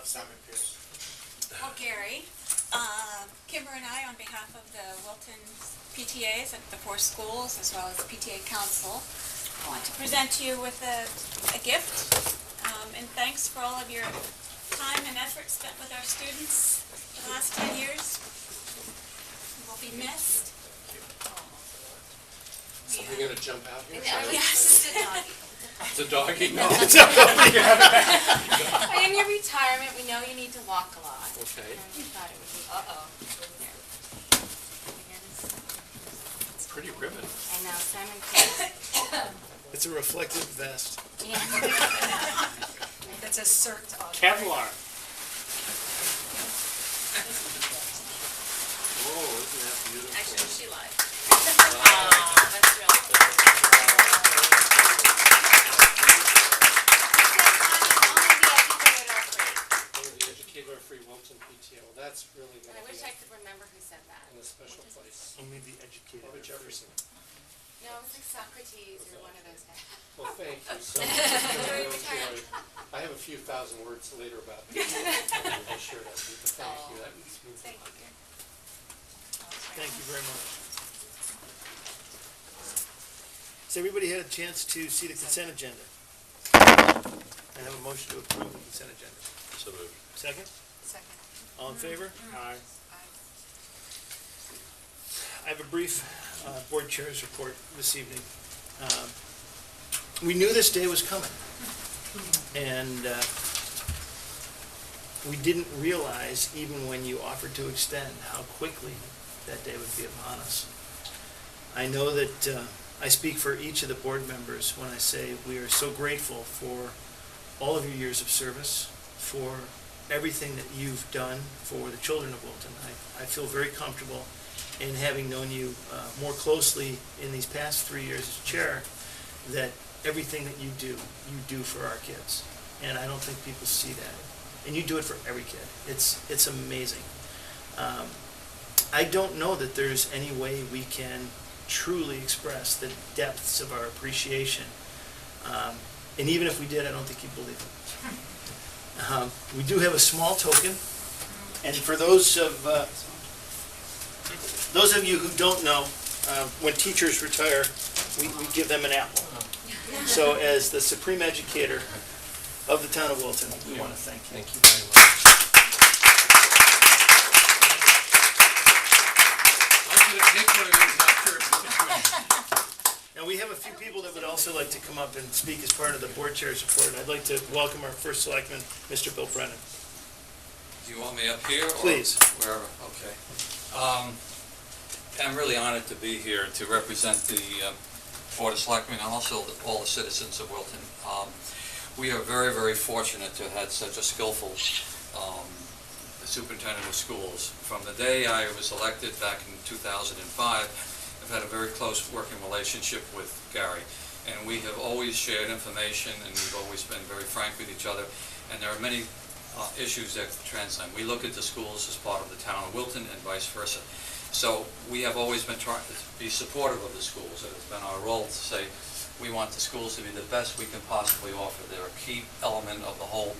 Simon Pierce. Well, Gary, Kimber and I, on behalf of the Wilton PTAs at the 4 schools, as well as the PTA Council, want to present you with a gift, and thanks for all of your time and effort spent with our students for the last 10 years. You will be missed. Something going to jump out here? Yes. It's a doggy? No. In your retirement, we know you need to walk a lot. Okay. And we thought it would be, It's pretty ribbon. And now Simon Pierce. It's a reflective vest. Yeah. That's a cert on Kevlar. Oh, isn't that beautiful? Actually, she lied. Wow. That's really cool. The educator are free Wilton PTO. That's really going And I to wish be I could remember who said that. in a special place. Only the educated. Robert Jefferson. No, it was like Socrates or one of those guys. Well, thank you so much. It's been a real joy. I have a few thousand words later about this. I'll share that with you, but thank you. That means a lot. Thank you very much. Has everybody had a chance to see the consent agenda? I have a motion to approve the consent agenda. So moved. Second? Second. All in favor? Aye. I have a brief board chair's report this evening. We knew this day was coming, and we didn't realize, even when you offered to extend, how quickly that day would be upon us. I know that I speak for each of the board members when I say we are so grateful for all of your years of service, for everything that you've done for the children of Wilton. I feel very comfortable in having known you more closely in these past 3 years as chair, that everything that you do for our kids. And I don't think people see that. And you do it for every kid. It's amazing. I don't know that there's any way we can truly express the depths of our appreciation. And even if we did, I don't think you'd believe it. We do have a small token, and for those of you who don't know, when teachers retire, we give them an apple. So as the supreme educator of the town of Wilton, we want to thank you. Thank you very much. I'm going to take one of these after. Now, we have a few people that would also like to come up and speak as part of the board chair's report. I'd like to welcome our first selectman, Mr. Bill Brennan. Do you want me up here? Or Please. wherever, okay. I'm really honored to be here to represent the Board of Selectmen and also all the citizens of Wilton. We are very, very fortunate to have had such a skillful superintendent of schools. From the day I was elected back in 2005, I've had a very close working relationship with Gary, and we have always shared information, and we've always been very frank with each other, and there are many issues that transcend. We look at the schools as part of the town of Wilton and vice versa. So we have always been trying to be supportive of the schools. It has been our role to say we want the schools to be the best we can possibly offer. They're a key element of the whole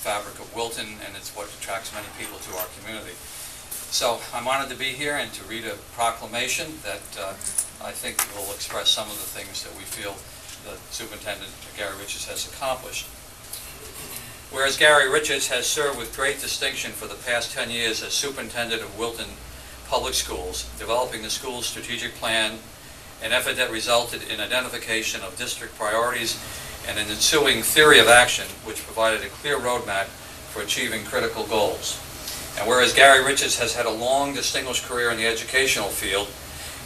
fabric of Wilton, and it's what attracts many people to our community. So I'm honored to be here and to read a proclamation that I think will express some of the things that we feel the Superintendent Gary Richards has accomplished. Whereas Gary Richards has served with great distinction for the past 10 years as Superintendent of Wilton Public Schools, developing the school's strategic plan, an effort that resulted in identification of district priorities and an ensuing theory of action which provided a clear roadmap for achieving critical goals. And whereas Gary Richards has had a long, distinguished career in the educational field,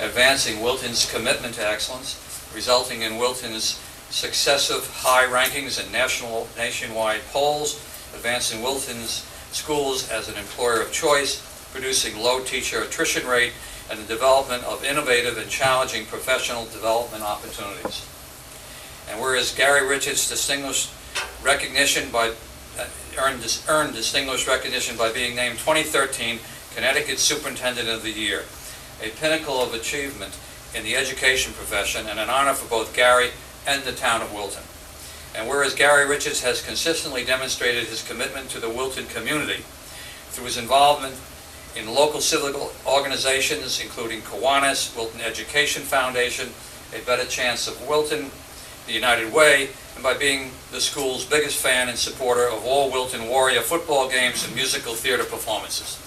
advancing Wilton's commitment to excellence, resulting in Wilton's successive high rankings in nationwide polls, advancing Wilton's schools as an employer of choice, producing low teacher attrition rate, and the development of innovative and challenging professional development opportunities. And whereas Gary Richards earned distinguished recognition by being named 2013 Connecticut Superintendent of the Year, a pinnacle of achievement in the education profession and an honor for both Gary and the town of Wilton. And whereas Gary Richards has consistently demonstrated his commitment to the Wilton community through his involvement in local civic organizations, including Kiwanis, Wilton Education Foundation, A Better Chance of Wilton, the United Way, and by being the school's biggest fan and supporter of all Wilton Warrior football games and musical theater performances.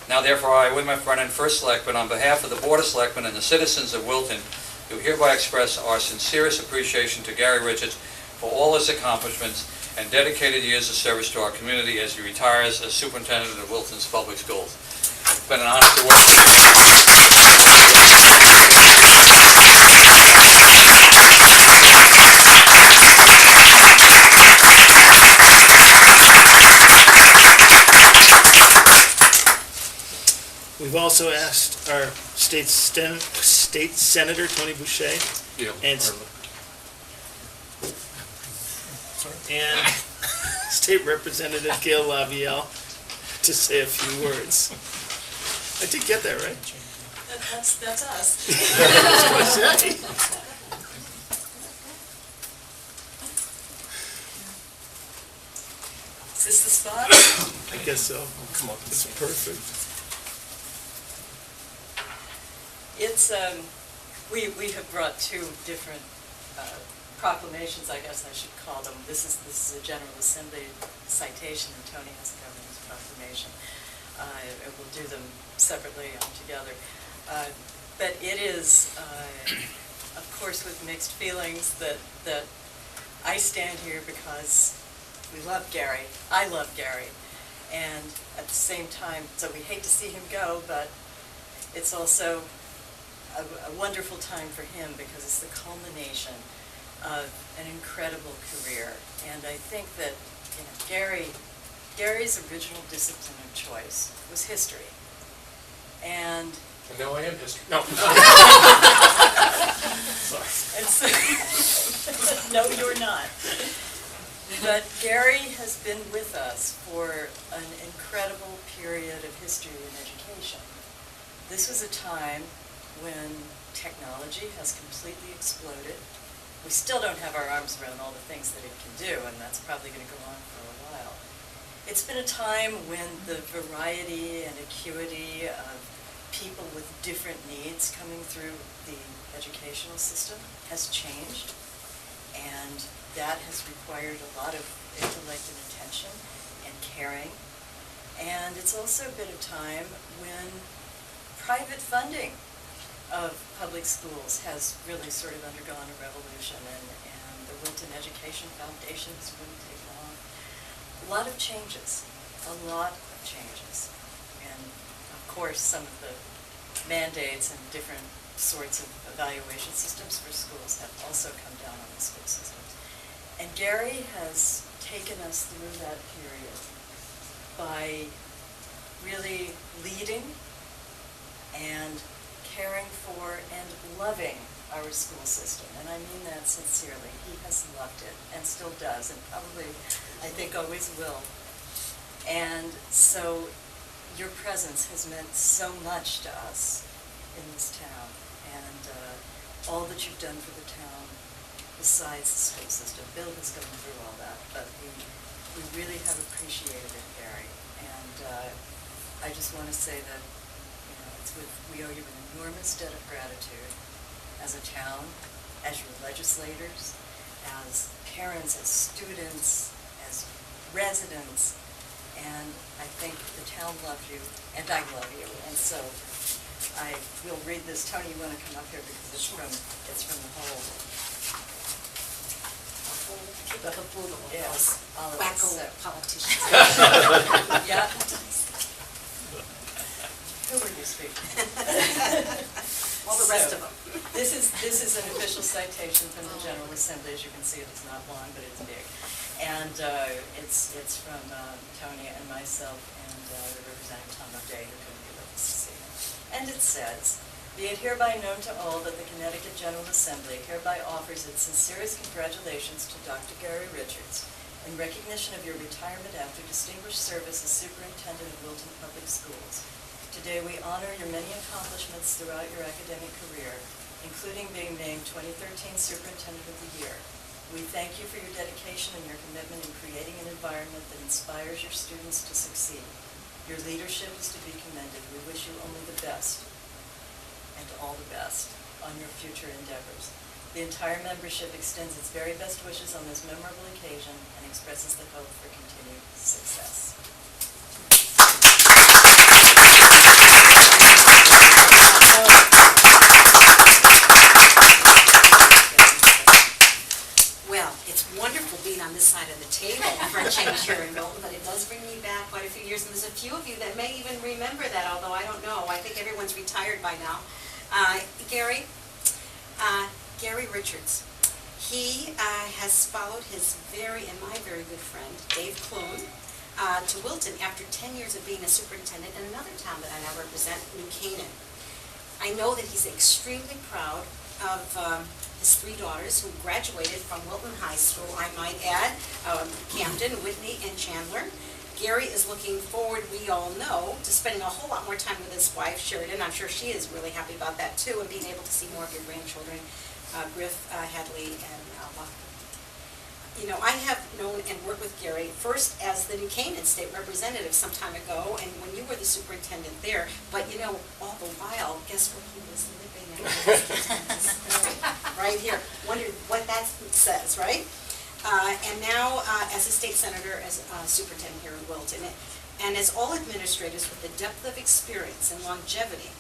Now therefore I, William F. Brennan, First Selectman, on behalf of the Board of Selectmen and the citizens of Wilton, do hereby express our sincerest appreciation to Gary Richards for all his accomplishments and dedicated years of service to our community as he retires as Superintendent of Wilton's Public Schools. It's been an honor to work with you. We've also asked our state senator, Tony Boucher, and State Representative Gail Lavielle to say a few words. I did get that right. That's us. I was going to say. Is this the spot? I guess so. Come on. It's perfect. It's, we have brought two different proclamations, I guess I should call them. This is a General Assembly citation, and Tony has a governor's proclamation. We'll do them separately together. But it is, of course, with mixed feelings that I stand here because we love Gary. I love Gary. And at the same time, so we hate to see him go, but it's also a wonderful time for him because it's the culmination of an incredible career. And I think that, you know, Gary's original discipline of choice was history. And now I am history. No. and so, no, you're not. But Gary has been with us for an incredible period of history and education. This was a time when technology has completely exploded. We still don't have our arms around all the things that it can do, and that's probably going to go on for a while. It's been a time when the variety and acuity of people with different needs coming through the educational system has changed, and that has required a lot of intellect and attention and caring. And it's also been a time when private funding of public schools has really sort of undergone a revolution, and the Wilton Education Foundation has really taken on a lot of changes, and of course some of the mandates and different sorts of evaluation systems for schools have also come down on the school systems. And Gary has taken us through that period by really leading and caring for and loving our school system. And I mean that sincerely. He has loved it and still does, and probably, I think, always will. And so your presence has meant so much to us in this town, and all that you've done for the town besides the school system. Bill has gone through all that, but we really have appreciated it, Gary. And I just want to say that, you know, we owe you an enormous debt of gratitude as a town, as your legislators, as parents, as students, as residents. And I think the town loves you, and I love you. And so I will read this. Tony, you want to come up here because it's from the whole. Yes, all of Wacko us. politicians. Yeah. Who were you speaking? All the rest of them. This is an official citation from the General Assembly. As you can see, it's not long, but it's big. And it's from Tony and myself and Representative Tom O'Day, who couldn't be with us this evening. And it says, "Be it hereby known to all that the Connecticut General Assembly hereby offers its sincerest congratulations to Dr. Gary Richards in recognition of your retirement after distinguished service as Superintendent of Wilton Public Schools. Today we honor your many accomplishments throughout your academic career, including being named 2013 Superintendent of the Year. We thank you for your dedication and your commitment in creating an environment that inspires your students to succeed. Your leadership is to be commended. We wish you only the best and all the best on your future endeavors. The entire membership extends its very best wishes on this memorable occasion and expresses the hope for continued success. Well, it's wonderful being on this side of the table for a change here in Milton, but it does bring me back quite a few years, and there's a few of you that may even remember that, although I don't know. I think everyone's retired by now. Gary Richards. He has followed his my very good friend, Dave Kloon, to Wilton after 10 years of being a superintendent in another town that I now represent, New Canaan. I know that he's extremely proud of his 3 daughters who graduated from Wilton High School, I might add, Camden, Whitney, and Chandler. Gary is looking forward, we all know, to spending a whole lot more time with his wife, Sheridan. I'm sure she is really happy about that too, and being able to see more of your grandchildren, Griff, Hadley, and Alba. You know, I have known and worked with Gary first as the New Canaan State Representative some time ago, and when you were the superintendent there, but you know, all the while, guess where he was living at? Right here. Wondered what that says, right? And now as a state senator, as a superintendent here in Wilton. And as all administrators with the depth of experience and longevity,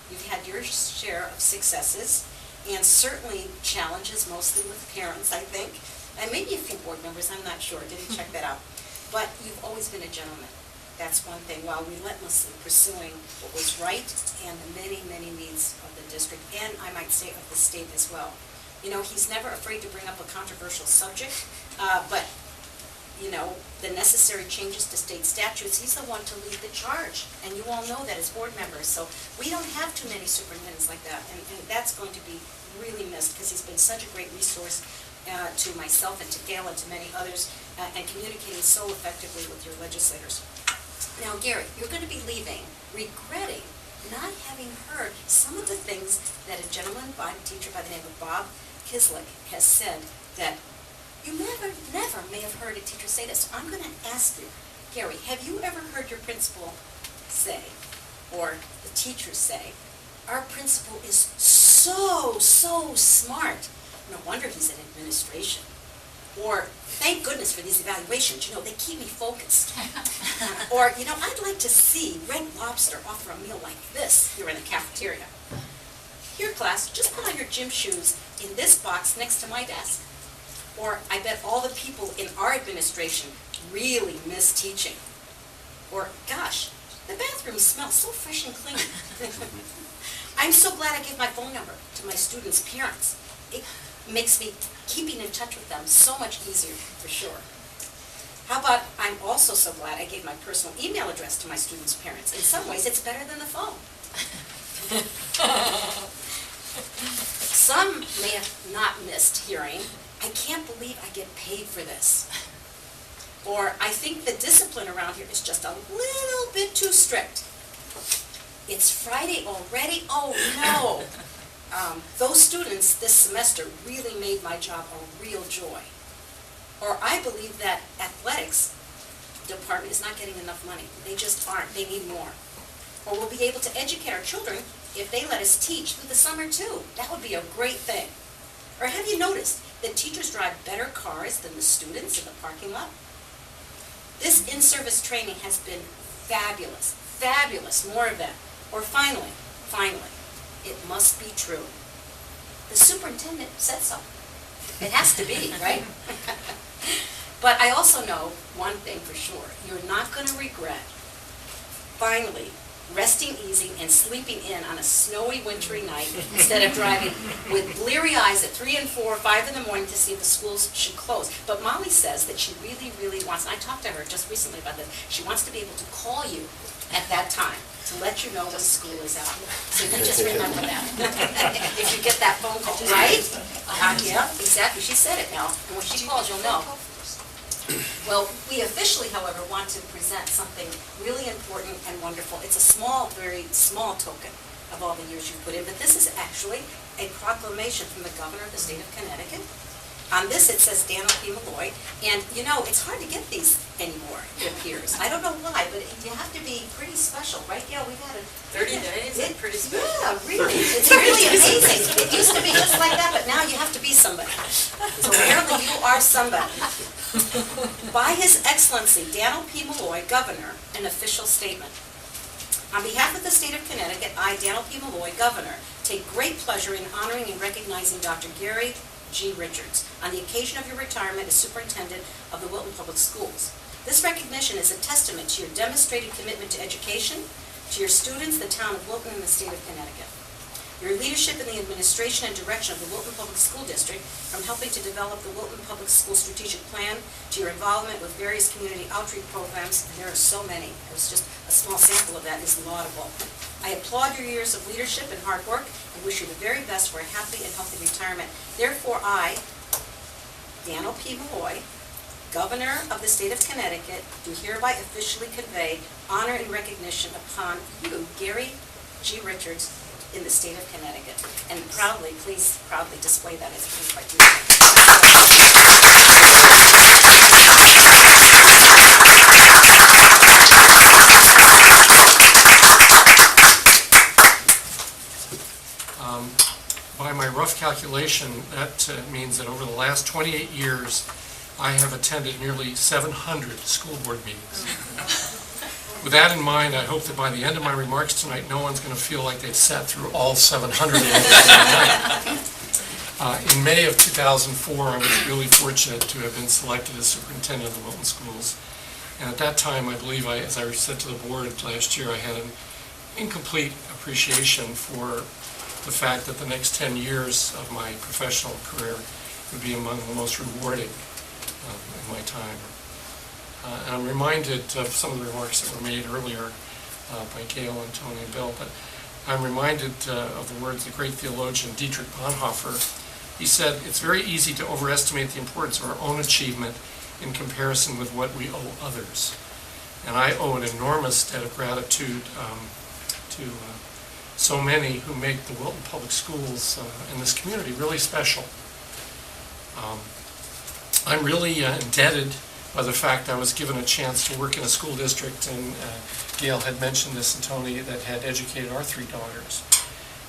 you've had your share of successes and certainly challenges, mostly with parents, I think. And maybe a few board members, I'm not sure, didn't check that out. But you've always been a gentleman. That's one thing, while relentlessly pursuing what was right and the many, many needs of the district, and I might say of the state as well. You know, he's never afraid to bring up a controversial subject, but, you know, the necessary changes to state statutes, he's the one to lead the charge. And you all know that as board members. So we don't have too many superintendents like that, and that's going to be really missed because he's been such a great resource to myself and to Gail and to many others, and communicating so effectively with your legislators. Now, Gary, you're going to be leaving regretting not having heard some of the things that a gentleman, teacher by the name of Bob Kislick, has said that you never may have heard a teacher say this. So I'm going to ask you, Gary, have you ever heard your principal say, or the teachers say, our principal is so smart. No wonder he's in administration. Or, thank goodness for these evaluations, you know, they keep me focused. Or, you know, I'd like to see Red Lobster offer a meal like this here in the cafeteria. Here, class, just put on your gym shoes in this box next to my desk. Or, I bet all the people in our administration really miss teaching. Or, gosh, the bathroom smells so fresh and clean. I'm so glad I gave my phone number to my students' parents. It makes me keeping in touch with them so much easier, for sure. How about, I'm also so glad I gave my personal email address to my students' parents. In some ways, it's better than the phone. Some may have not missed hearing, I can't believe I get paid for this. Or, I think the discipline around here is just a little bit too strict. It's Friday already? Oh, no. Those students this semester really made my job a real joy. Or I believe that athletics department is not getting enough money. They just aren't. They need more. Or we'll be able to educate our children if they let us teach through the summer too. That would be a great thing. Or have you noticed that teachers drive better cars than the students in the parking lot? This in-service training has been fabulous. Fabulous. More of that. Or finally, it must be true. The superintendent said so. It has to be, right? But I also know one thing for sure. You're not going to regret finally resting easy and sleeping in on a snowy, wintry night instead of driving with bleary eyes at 3 and 4, 5 in the morning to see if the schools should close. But Molly says that she really, really wants, and I talked to her just recently about this, she wants to be able to call you at that time to let you know when school is out. So you just remember that. If you get that phone call, right? Yeah, exactly. She said it now. And when she calls, you'll know. Well, we officially, however, want to present something really important and wonderful. It's a small, very small token of all the years you've put in, but this is actually a proclamation from the governor of the state of Connecticut. On this, it says Daniel P. Malloy, and you know, it's hard to get these anymore, it appears. I don't know why, but you have to be pretty special, right, Gail? We got 30 days, It- pretty special. Yeah, really, it's really amazing. It used to be just like that, but now you have to be somebody. So apparently you are somebody. By His Excellency Daniel P. Malloy, Governor, an official statement. On behalf of the state of Connecticut, I, Daniel P. Malloy, Governor, take great pleasure in honoring and recognizing Dr. Gary G. Richards on the occasion of your retirement as Superintendent of the Wilton Public Schools. This recognition is a testament to your demonstrated commitment to education, to your students, the town of Wilton, and the state of Connecticut. Your leadership in the administration and direction of the Wilton Public School District, from helping to develop the Wilton Public School Strategic Plan, to your involvement with various community outreach programs, and there are so many, it was just a small sample of that, is laudable. I applaud your years of leadership and hard work and wish you the very best for a happy and healthy retirement. Therefore, I, Daniel P. Malloy, Governor of the state of Connecticut, do hereby officially convey honor and recognition upon you, Gary G. Richards, in the state of Connecticut. And proudly, please proudly display that. It's really quite beautiful. By my rough calculation, that means that over the last 28 years, I have attended nearly 700 school board meetings. With that in mind, I hope that by the end of my remarks tonight, no one's going to feel like they've sat through all 700 of them. In May of 2004, I was really fortunate to have been selected as superintendent of the Wilton Schools. And at that time, I believe, as I said to the board last year, I had an incomplete appreciation for the fact that the next 10 years of my professional career would be among the most rewarding in my time. And I'm reminded of some of the remarks that were made earlier by Gail and Tony and Bill, but I'm reminded of the words of the great theologian Dietrich Bonhoeffer. He said, "It's very easy to overestimate the importance of our own achievement in comparison with what we owe others." And I owe an enormous debt of gratitude to so many who make the Wilton Public Schools in this community really special. I'm really indebted by the fact I was given a chance to work in a school district, and Gail had mentioned this, and Tony, that had educated our 3 daughters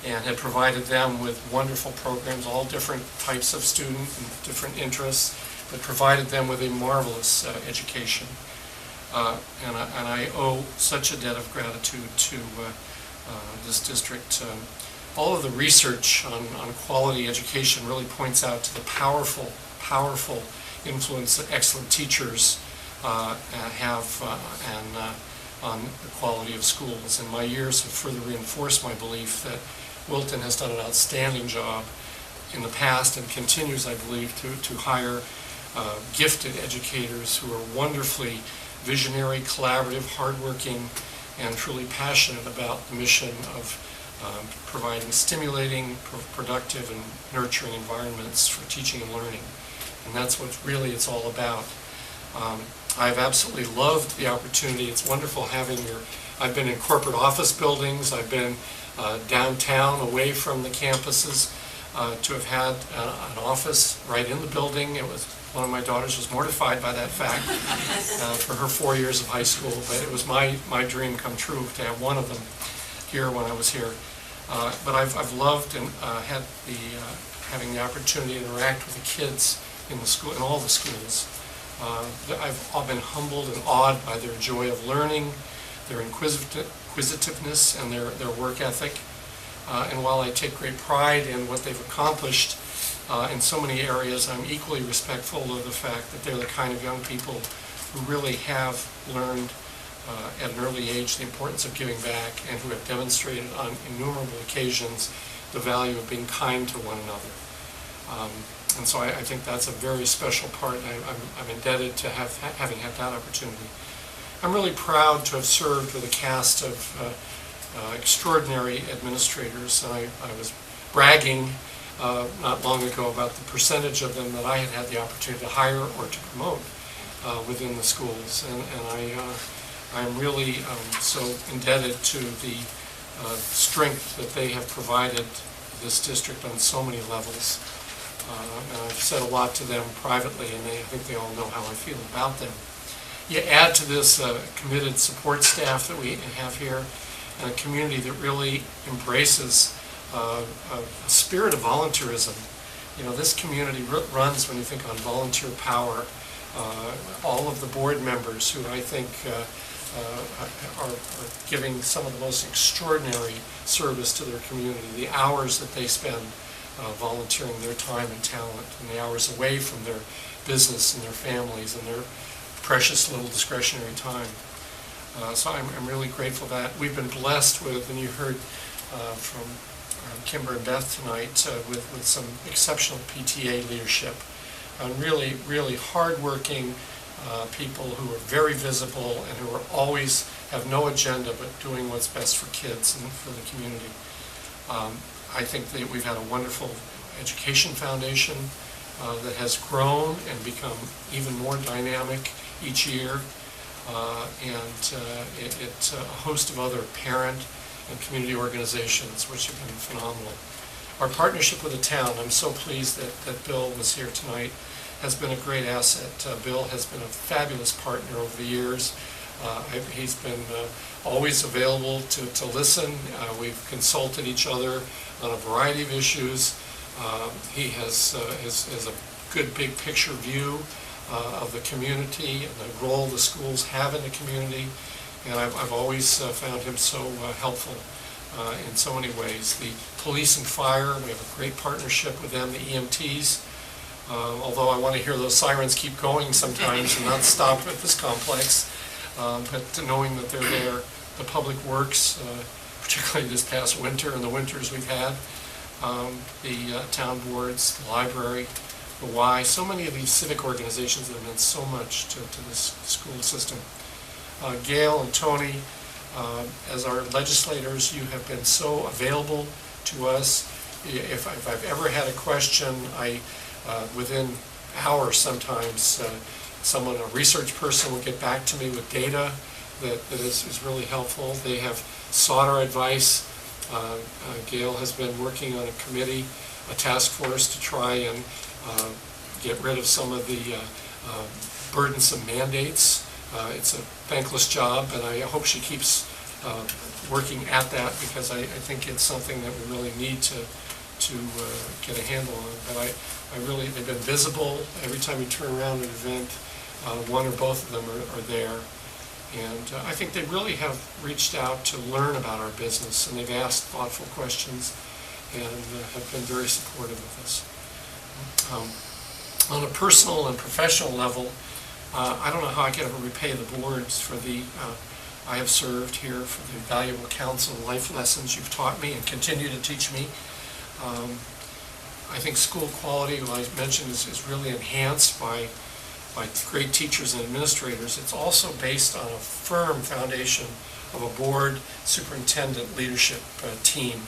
and had provided them with wonderful programs, all different types of student and different interests, but provided them with a marvelous education. And I owe such a debt of gratitude to this district. All of the research on quality education really points out to the powerful influence that excellent teachers have on the quality of schools. And my years have further reinforced my belief that Wilton has done an outstanding job in the past and continues, I believe, to hire gifted educators who are wonderfully visionary, collaborative, hardworking, and truly passionate about the mission of providing stimulating, productive, and nurturing environments for teaching and learning. And that's what really it's all about. I've absolutely loved the opportunity. It's wonderful having I've been in corporate office buildings, I've been downtown away from the campuses, to have had an office right in the building. One of my daughters was mortified by that fact for her 4 years of high school, but it was my dream come true to have one of them here when I was here. But I've loved and had having the opportunity to interact with the kids in the school, in all the schools. I've been humbled and awed by their joy of learning, their inquisitiveness, and their work ethic. And while I take great pride in what they've accomplished in so many areas, I'm equally respectful of the fact that they're the kind of young people who really have learned at an early age the importance of giving back, and who have demonstrated on innumerable occasions the value of being kind to one another. And so I think that's a very special part. I'm indebted to having had that opportunity. I'm really proud to have served with a cast of extraordinary administrators. And I was bragging not long ago about the percentage of them that I had the opportunity to hire or to promote within the schools. And I'm really so indebted to the strength that they have provided this district on so many levels. And I've said a lot to them privately, and I think they all know how I feel about them. You add to this committed support staff that we have here, and a community that really embraces a spirit of volunteerism. You know, this community runs, when you think on volunteer power, all of the board members who I think are giving some of the most extraordinary service to their community, the hours that they spend volunteering their time and talent, and the hours away from their business and their families and their precious little discretionary time. So I'm really grateful for that. We've been blessed with, and you heard from Kimber and Beth tonight, with some exceptional PTA leadership. Really, really hardworking people who are very visible and who are always have no agenda but doing what's best for kids and for the community. I think that we've had a wonderful education foundation that has grown and become even more dynamic each year, and it's a host of other parent and community organizations which have been phenomenal. Our partnership with the town, I'm so pleased that Bill was here tonight, has been a great asset. Bill has been a fabulous partner over the years. He's been always available to listen. We've consulted each other on a variety of issues. He has a good big picture view of the community and the role the schools have in the community, and I've always found him so helpful in so many ways. The police and fire, we have a great partnership with them, the EMTs. Although I want to hear those sirens keep going sometimes and not stop at this complex, but knowing that they're there, the public works, particularly this past winter and the winters we've had, the town boards, the library, the Y, so many of these civic organizations that have meant so much to this school system. Gail and Tony, as our legislators, you have been so available to us. If I've ever had a question, within hours sometimes, a research person will get back to me with data that is really helpful. They have sought our advice. Gail has been working on a committee, a task force to try and get rid of some of the burdensome mandates. It's a thankless job, and I hope she keeps working at that, because I think it's something that we really need to get a handle on. But they've been visible. Every time you turn around at an event, one or both of them are there. And I think they really have reached out to learn about our business, and they've asked thoughtful questions and have been very supportive of us. On a personal and professional level, I don't know how I can ever repay the boards for I have served here, for the valuable counsel and life lessons you've taught me and continue to teach me. I think school quality, as I mentioned, is really enhanced by great teachers and administrators. It's also based on a firm foundation of a board, superintendent, leadership team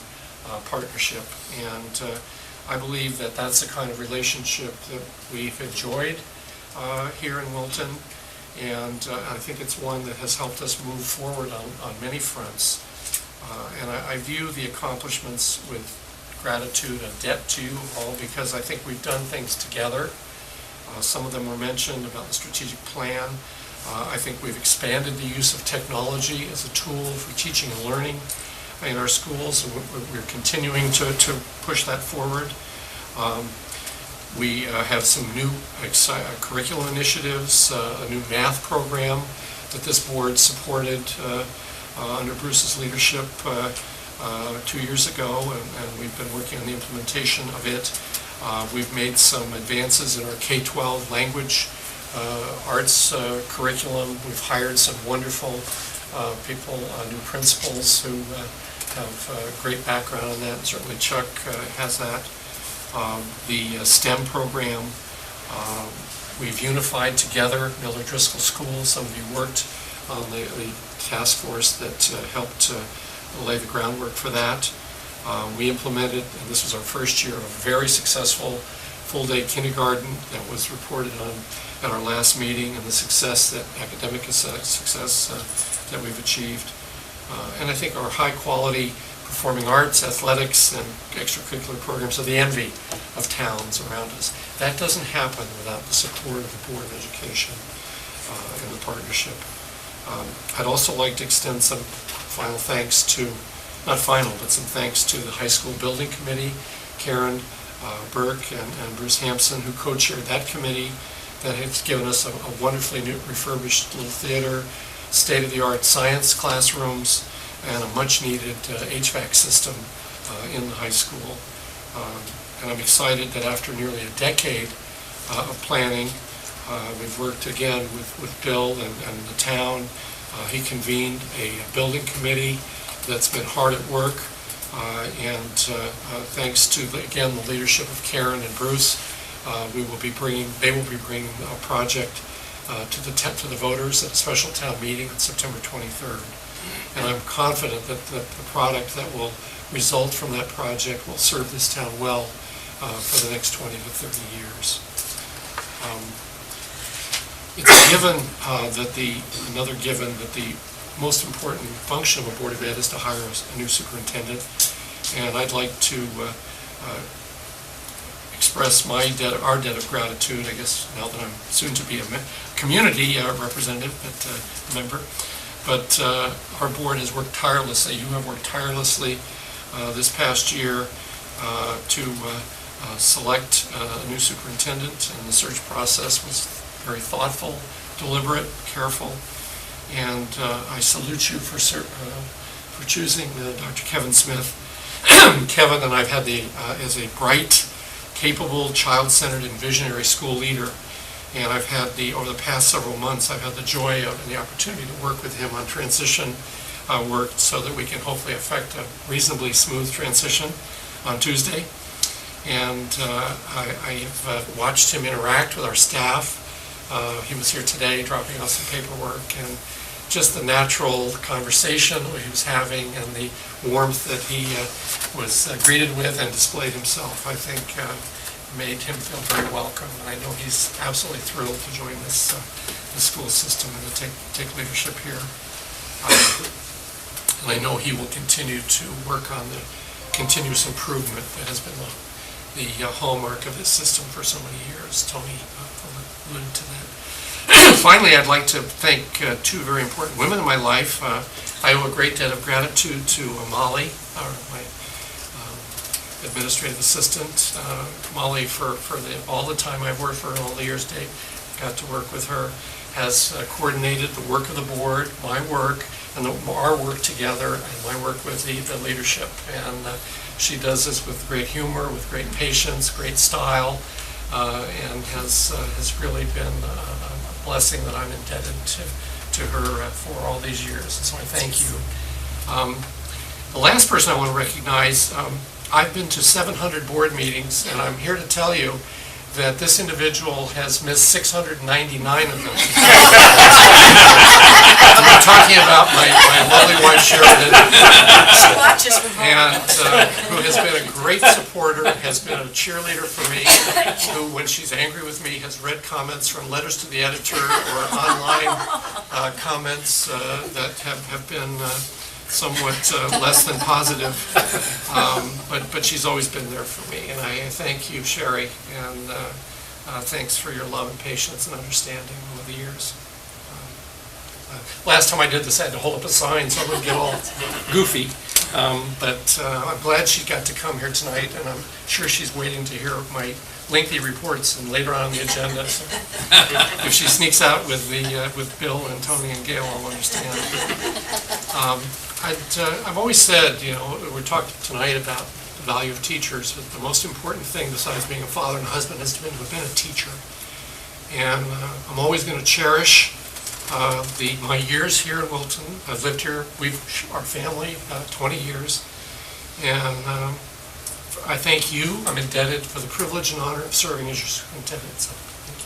partnership. And I believe that that's the kind of relationship that we've enjoyed here in Wilton. And I think it's one that has helped us move forward on many fronts. And I view the accomplishments with gratitude and debt to you all, because I think we've done things together. Some of them were mentioned about the strategic plan. I think we've expanded the use of technology as a tool for teaching and learning in our schools, and we're continuing to push that forward. We have some new curriculum initiatives, a new math program that this board supported under Bruce's leadership 2 years ago, and we've been working on the implementation of it. We've made some advances in our K-12 language arts curriculum. We've hired some wonderful people, new principals who have a great background in that, and certainly Chuck has that. The STEM program, we've unified together Miller Driscoll Schools. Some of you worked on the task force that helped lay the groundwork for that. We implemented, and this was our first year, a very successful full-day kindergarten that was reported on at our last meeting, and the academic success that we've achieved. And I think our high-quality performing arts, athletics, and extracurricular programs are the envy of towns around us. That doesn't happen without the support of the Board of Education and the partnership. I'd also like to extend some final thanks to, not final, but some thanks to the High School Building Committee, Karen Burke and Bruce Hampson, who co-chaired that committee, that has given us a wonderfully new refurbished little theater, state-of-the-art science classrooms, and a much-needed HVAC system in the high school. And I'm excited that after nearly a decade of planning, we've worked again with Bill and the town. He convened a building committee that's been hard at work. And thanks to, again, the leadership of Karen and Bruce, they will be bringing a project to the voters at a special town meeting on September 23rd. And I'm confident that the product that will result from that project will serve this town well for the next 20 to 30 years. It's a given another given that the most important function of a Board of Ed is to hire a new superintendent. And I'd like to express our debt of gratitude, I guess, now that I'm soon to be a community representative, member. But our board has worked tirelessly. You have worked tirelessly this past year to select a new superintendent, and the search process was very thoughtful, deliberate, careful, and I salute you for choosing Dr. Kevin Smith. Kevin and I've had as a bright, capable, child-centered, and visionary school leader, and I've had over the past several months, I've had the joy of and the opportunity to work with him on transition work so that we can hopefully effect a reasonably smooth transition on Tuesday. And I have watched him interact with our staff. He was here today dropping off some paperwork, and just the natural conversation that he was having and the warmth that he was greeted with and displayed himself, I think made him feel very welcome. And I know he's absolutely thrilled to join this school system and to take leadership here. And I know he will continue to work on the continuous improvement that has been the hallmark of this system for so many years. Tony alluded to that. Finally, I'd like to thank two very important women in my life. I owe a great debt of gratitude to Molly, my administrative assistant. Molly, for all the time I've worked for her, all the years Dave got to work with her, has coordinated the work of the board, my work, and our work together, and my work with the leadership. And she does this with great humor, with great patience, great style, and has really been a blessing that I'm indebted to her for all these years. And so I thank you. The last person I want to recognize, I've been to 700 board meetings, and I'm here to tell you that this individual has missed 699 of them. I'm talking about my lovely wife Sheridan, and who has been a great supporter, has been a cheerleader for me, who, when she's angry with me, has read comments from letters to the editor or online comments that have been somewhat less than positive, but she's always been there for me, and I thank you, Sherry, and thanks for your love and patience and understanding over the years. Last time I did this, I had to hold up a sign so I wouldn't get all goofy, but I'm glad she got to come here tonight, and I'm sure she's waiting to hear my lengthy reports and later on the agenda. So if she sneaks out with Bill and Tony and Gail, I'll understand. I've always said, we talked tonight about the value of teachers, but the most important thing besides being a father and husband has been to have been a teacher. And I'm always going to cherish my years here in Wilton. I've lived here, our family, 20 years. And I thank you. I'm indebted for the privilege and honor of serving as your superintendent. So thank you.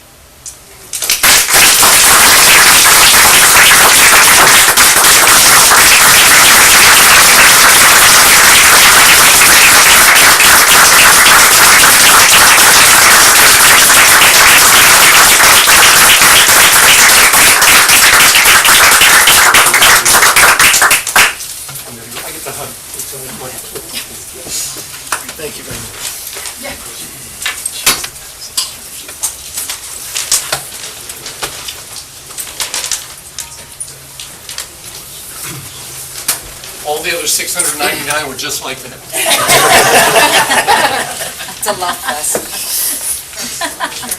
hug. Thank you very much. All the other 699 were just like that. It's a love fest.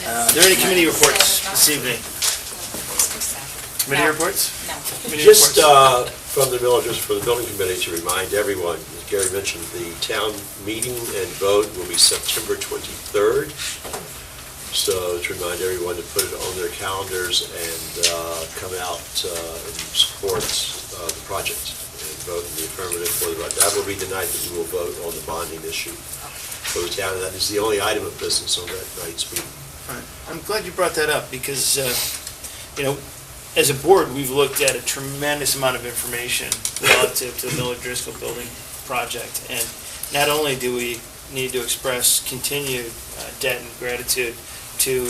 Are there any committee reports this evening? Committee reports? No. Committee Just reports? from the villagers, for the building committee, to remind everyone, as Gary mentioned, the town meeting and vote will be September 23rd. So to remind everyone to put it on their calendars and come out and support the project and vote in the affirmative for the, that will be the night that we will vote on the bonding issue for the town. And that is the only item of business on that night's meeting. Right. I'm glad you brought that up because, as a board, we've looked at a tremendous amount of information relative to the Miller Driscoll building project. And not only do we need to express continued debt and gratitude to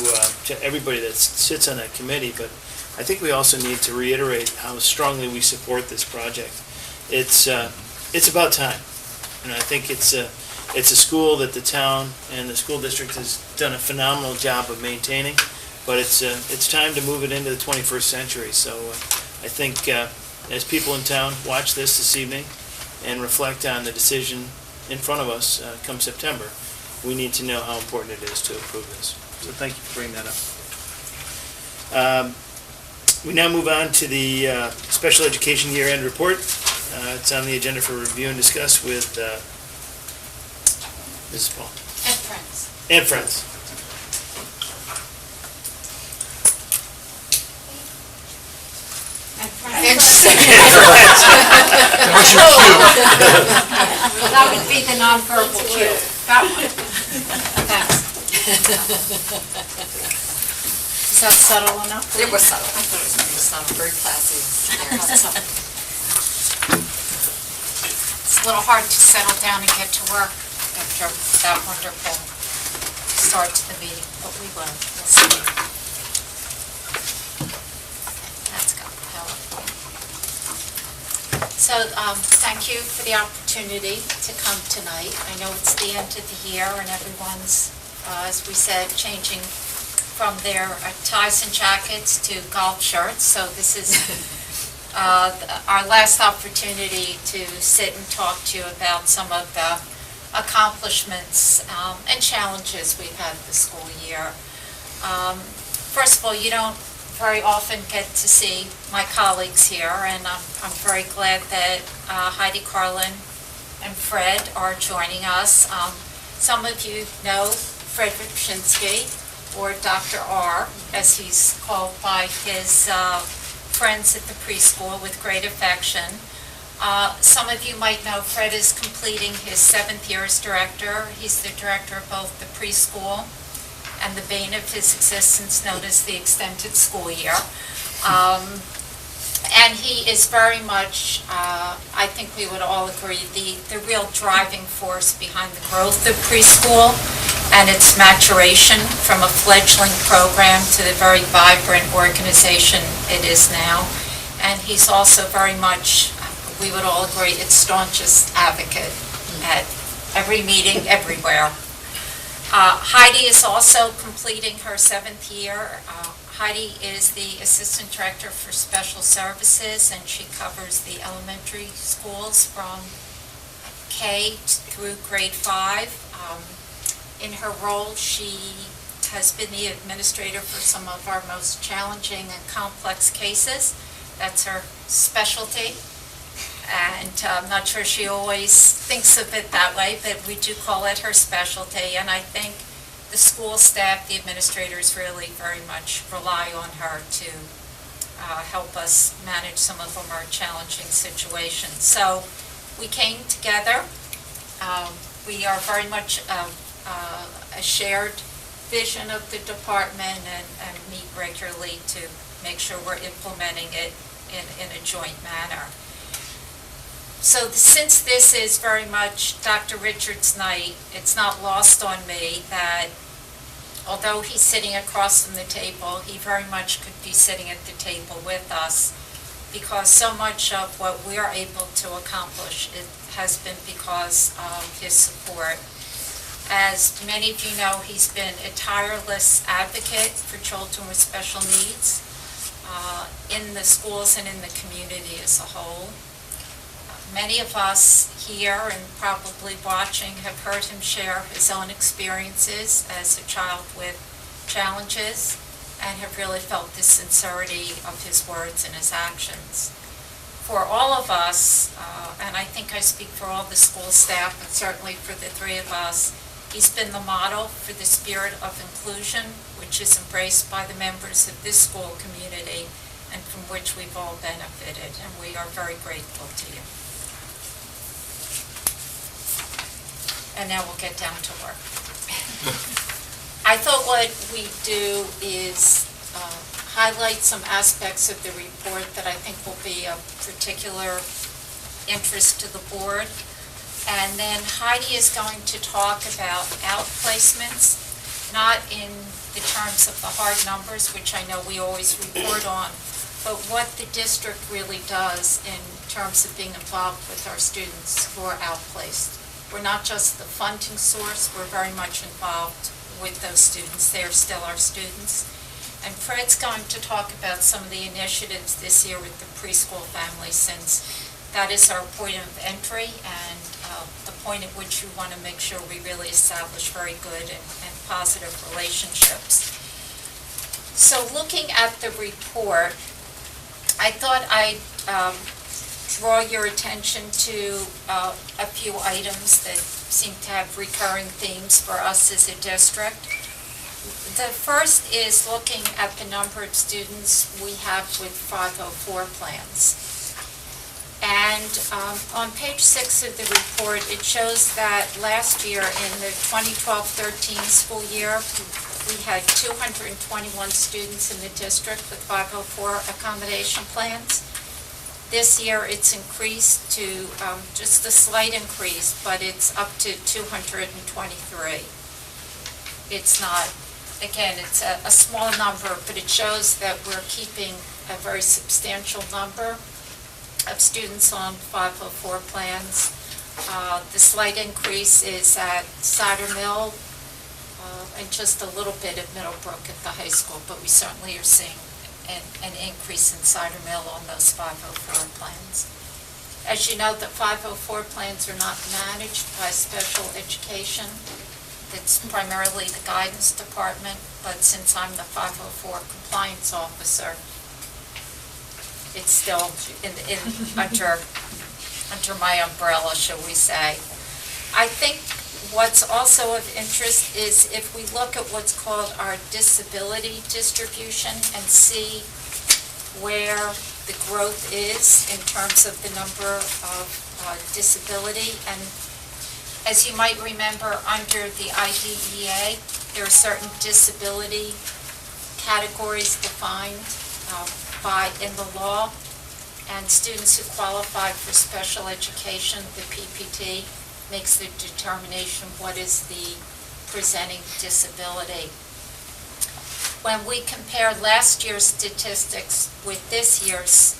everybody that sits on that committee, but I think we also need to reiterate how strongly we support this project. It's about time. And I think it's a school that the town and the school district has done a phenomenal job of maintaining, but it's time to move it into the 21st century. So I think as people in town watch this evening and reflect on the decision in front of us come September, we need to know how important it is to approve this. So thank you for bringing that up. We now move on to the Special Education Year-End Report. It's on the agenda for review and discuss with Mrs. Paul. And friends. And friends. And friends. That was your cue. That would be the nonverbal cue. That one. Thanks. Is that subtle enough? It was subtle. I thought it was very subtle, very classy. It's a little hard to settle down and get to work after that wonderful start to the meeting, but we will. We'll see. Let's go. So, thank you for the opportunity to come tonight. I know it's the end of the year and everyone's, as we said, changing from their ties and jackets to golf shirts. So this is our last opportunity to sit and talk to you about some of the accomplishments and challenges we've had this school year. First of all, you don't very often get to see my colleagues here, and I'm very glad that Heidi Carlin and Fred are joining us. Some of you know Fred Ripshinsky, or Dr. R, as he's called by his friends at the preschool with great affection. Some of you might know Fred is completing his 7th year as director. He's the director of both the preschool and the bane of his existence known as the extended school year. And he is very much, I think we would all agree, the real driving force behind the growth of preschool and its maturation from a fledgling program to the very vibrant organization it is now. And he's also very much, we would all agree, its staunchest advocate at every meeting, everywhere. Heidi is also completing her 7th year. Heidi is the Assistant Director for Special Services, and she covers the elementary schools from K through grade 5. In her role, she has been the administrator for some of our most challenging and complex cases. That's her specialty. And I'm not sure she always thinks of it that way, but we do call it her specialty. And I think the school staff, the administrators really very much rely on her to help us manage some of the more challenging situations. So we came together. We are very much a shared vision of the department and meet regularly to make sure we're implementing it in a joint manner. So since this is very much Dr. Richard's night, it's not lost on me that although he's sitting across from the table, he very much could be sitting at the table with us because so much of what we are able to accomplish has been because of his support. As many of you know, he's been a tireless advocate for children with special needs in the schools and in the community as a whole. Many of us here and probably watching have heard him share his own experiences as a child with challenges and have really felt the sincerity of his words and his actions. For all of us, and I think I speak for all the school staff and certainly for the three of us, he's been the model for the spirit of inclusion, which is embraced by the members of this school community and from which we've all benefited, and we are very grateful to you. And now we'll get down to work. I thought what we do is highlight some aspects of the report that I think will be of particular interest to the board. And then Heidi is going to talk about outplacements, not in the terms of the hard numbers, which I know we always report on, but what the district really does in terms of being involved with our students who are outplaced. We're not just the funding source, we're very much involved with those students. They are still our students. And Fred's going to talk about some of the initiatives this year with the preschool family, since that is our point of entry and the point at which we want to make sure we really establish very good and positive relationships. So looking at the report, I thought I'd draw your attention to a few items that seem to have recurring themes for us as a district. The first is looking at the number of students we have with 504 plans. And on page 6 of the report, it shows that last year in the 2012-13 school year, we had 221 students in the district with 504 accommodation plans. This year it's increased to just a slight increase, but it's up to 223. It's not, again, it's a small number, but it shows that we're keeping a very substantial number of students on 504 plans. The slight increase is at Cider Mill and just a little bit at Middlebrook at the high school, but we certainly are seeing an increase in Cider Mill on those 504 plans. As you know, the 504 plans are not managed by special education. It's primarily the guidance department, but since I'm the 504 compliance officer, it's still under my umbrella, shall we say. I think what's also of interest is if we look at what's called our disability distribution and see where the growth is in terms of the number of disability. And as you might remember, under the IDEA, there are certain disability categories defined in the law, and students who qualify for special education, the PPT, makes the determination what is the presenting disability. When we compare last year's statistics with this year's,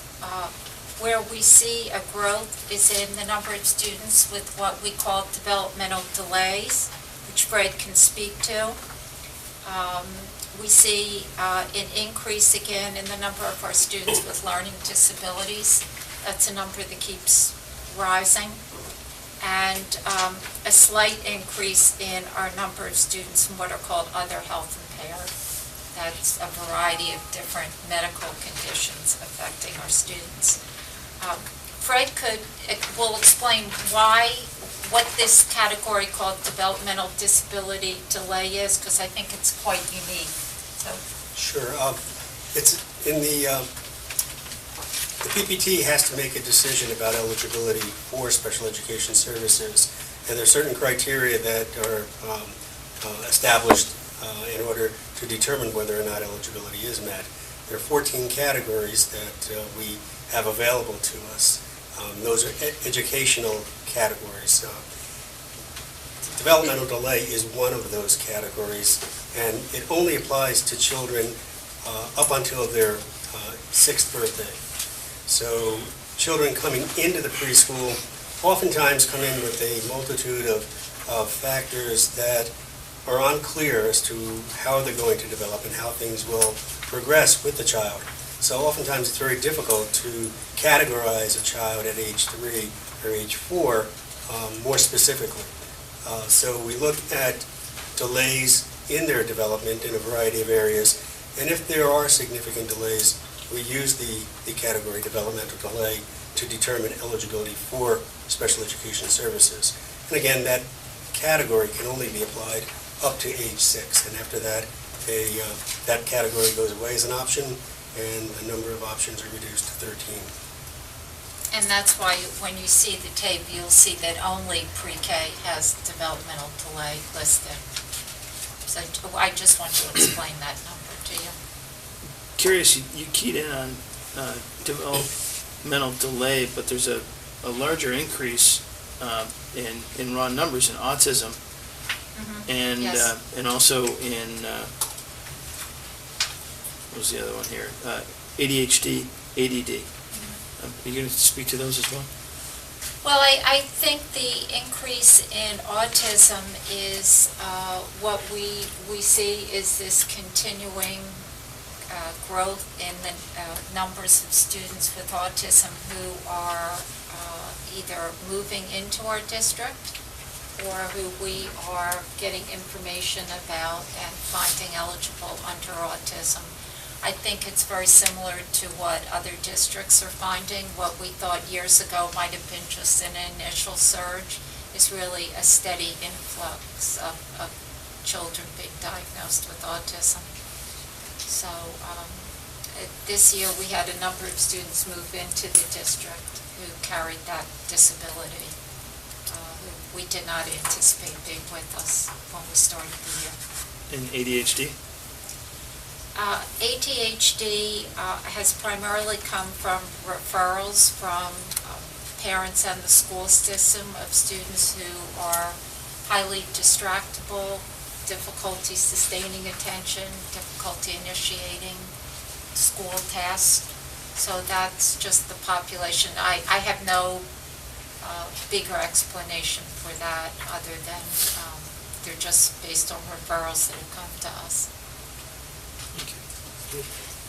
where we see a growth is in the number of students with what we call developmental delays, which Fred can speak to. We see an increase again in the number of our students with learning disabilities. That's a number that keeps rising. And a slight increase in our number of students in what are called other health impaired. That's a variety of different medical conditions affecting our students. Fred will explain what this category called developmental disability delay is, because I think it's quite unique. So. Sure. It's in the PPT has to make a decision about eligibility for special education services, and there are certain criteria that are established in order to determine whether or not eligibility is met. There are 14 categories that we have available to us. Those are educational categories. Developmental delay is one of those categories, and it only applies to children up until their 6th birthday. So children coming into the preschool oftentimes come in with a multitude of factors that are unclear as to how they're going to develop and how things will progress with the child. So oftentimes it's very difficult to categorize a child at age 3 or age 4 more specifically. So we look at delays in their development in a variety of areas, and if there are significant delays, we use the category developmental delay to determine eligibility for special education services. And again, that category can only be applied up to age 6, and after that, that category goes away as an option, and the number of options are reduced to 13. And that's why when you see the tape, you'll see that only pre-K has developmental delay listed. So I just want to explain that number to you. Curious, you keyed in on developmental delay, but there's a larger increase in raw numbers in autism and Yes. and also in what was the other one here? ADHD, ADD. Are you going to speak to those as well? Well, I think the increase in autism is what we see is this continuing growth in the numbers of students with autism who are either moving into our district or who we are getting information about and finding eligible under autism. I think it's very similar to what other districts are finding. What we thought years ago might have been just an initial surge is really a steady influx of children being diagnosed with autism. So this year we had a number of students move into the district who carried that disability, who we did not anticipate being with us when we started the year. In ADHD? ADHD has primarily come from referrals from parents and the school system of students who are highly distractible, difficulty sustaining attention, difficulty initiating school tasks. So that's just the population. I have no bigger explanation for that other than they're just based on referrals that have come to us.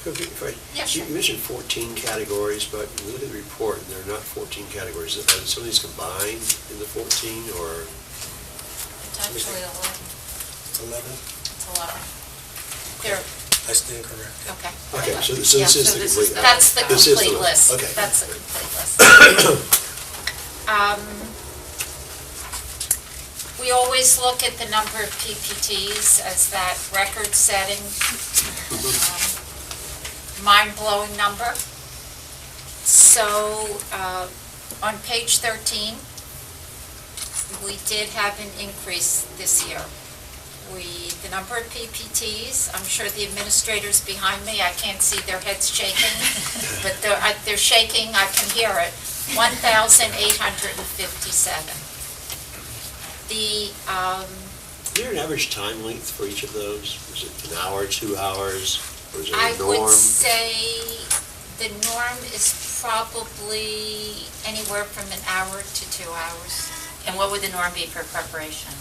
Okay, Yeah, sure. You mentioned 14 categories, but when you look at the report, there are not 14 categories. Are some of these combined in the 14, or? It's actually 11. It's 11? It's 11. They're, I stand corrected. okay. Okay, so this Yeah, is so the this complete. That's the this is complete list. Okay. That's the complete list. We always look at the number of PPTs as that record-setting, mind-blowing number. So on page 13, we did have an increase this year. The number of PPTs, I'm sure the administrators behind me, I can't see their heads shaking, but they're shaking, I can hear it, 1,857. Is there an average time length for each of those? Is it an hour, 2 hours, or is it I a norm? would say the norm is probably anywhere from an hour to 2 hours. And what would the norm be for preparation?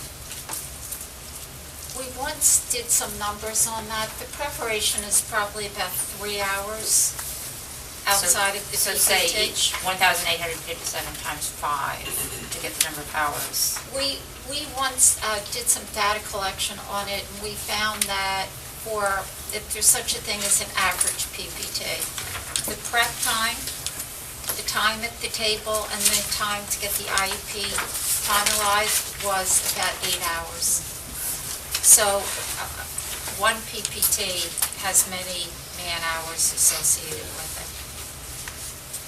We once did some numbers on that. The preparation is probably about 3 hours outside of the So say PPT. each 1,857 times 5 to get the number of hours. We once did some data collection on it, and we found that if there's such a thing as an average PPT, the prep time, the time at the table, and the time to get the IEP finalized was about 8 hours. So one PPT has many man-hours associated with it.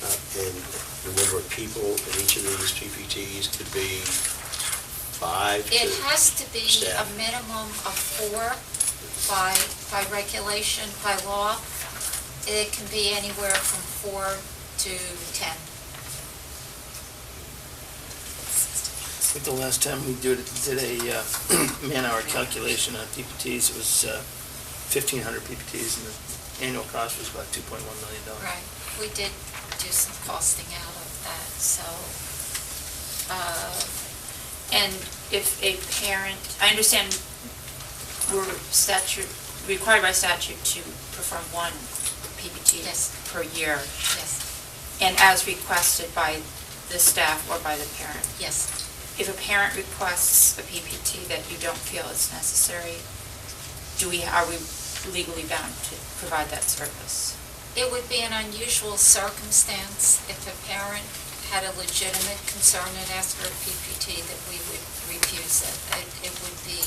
And the number of people in each of these PPTs could be 5 to It has to be a staff. minimum of 4 by regulation, by law. It can be anywhere from 4 to 10. I think the last time we did a man-hour calculation on PPTs, it was 1,500 PPTs, and the annual cost was about $2.1 million. Right. We did do some costing out of that, so. And if a parent, I understand we're required by statute to perform one PPT Yes. per year, Yes, and as requested by the staff or by the parent. yes. If a parent requests a PPT that you don't feel is necessary, are we legally bound to provide that service? It would be an unusual circumstance if a parent had a legitimate concern and asked for a PPT that we would refuse it. It would be,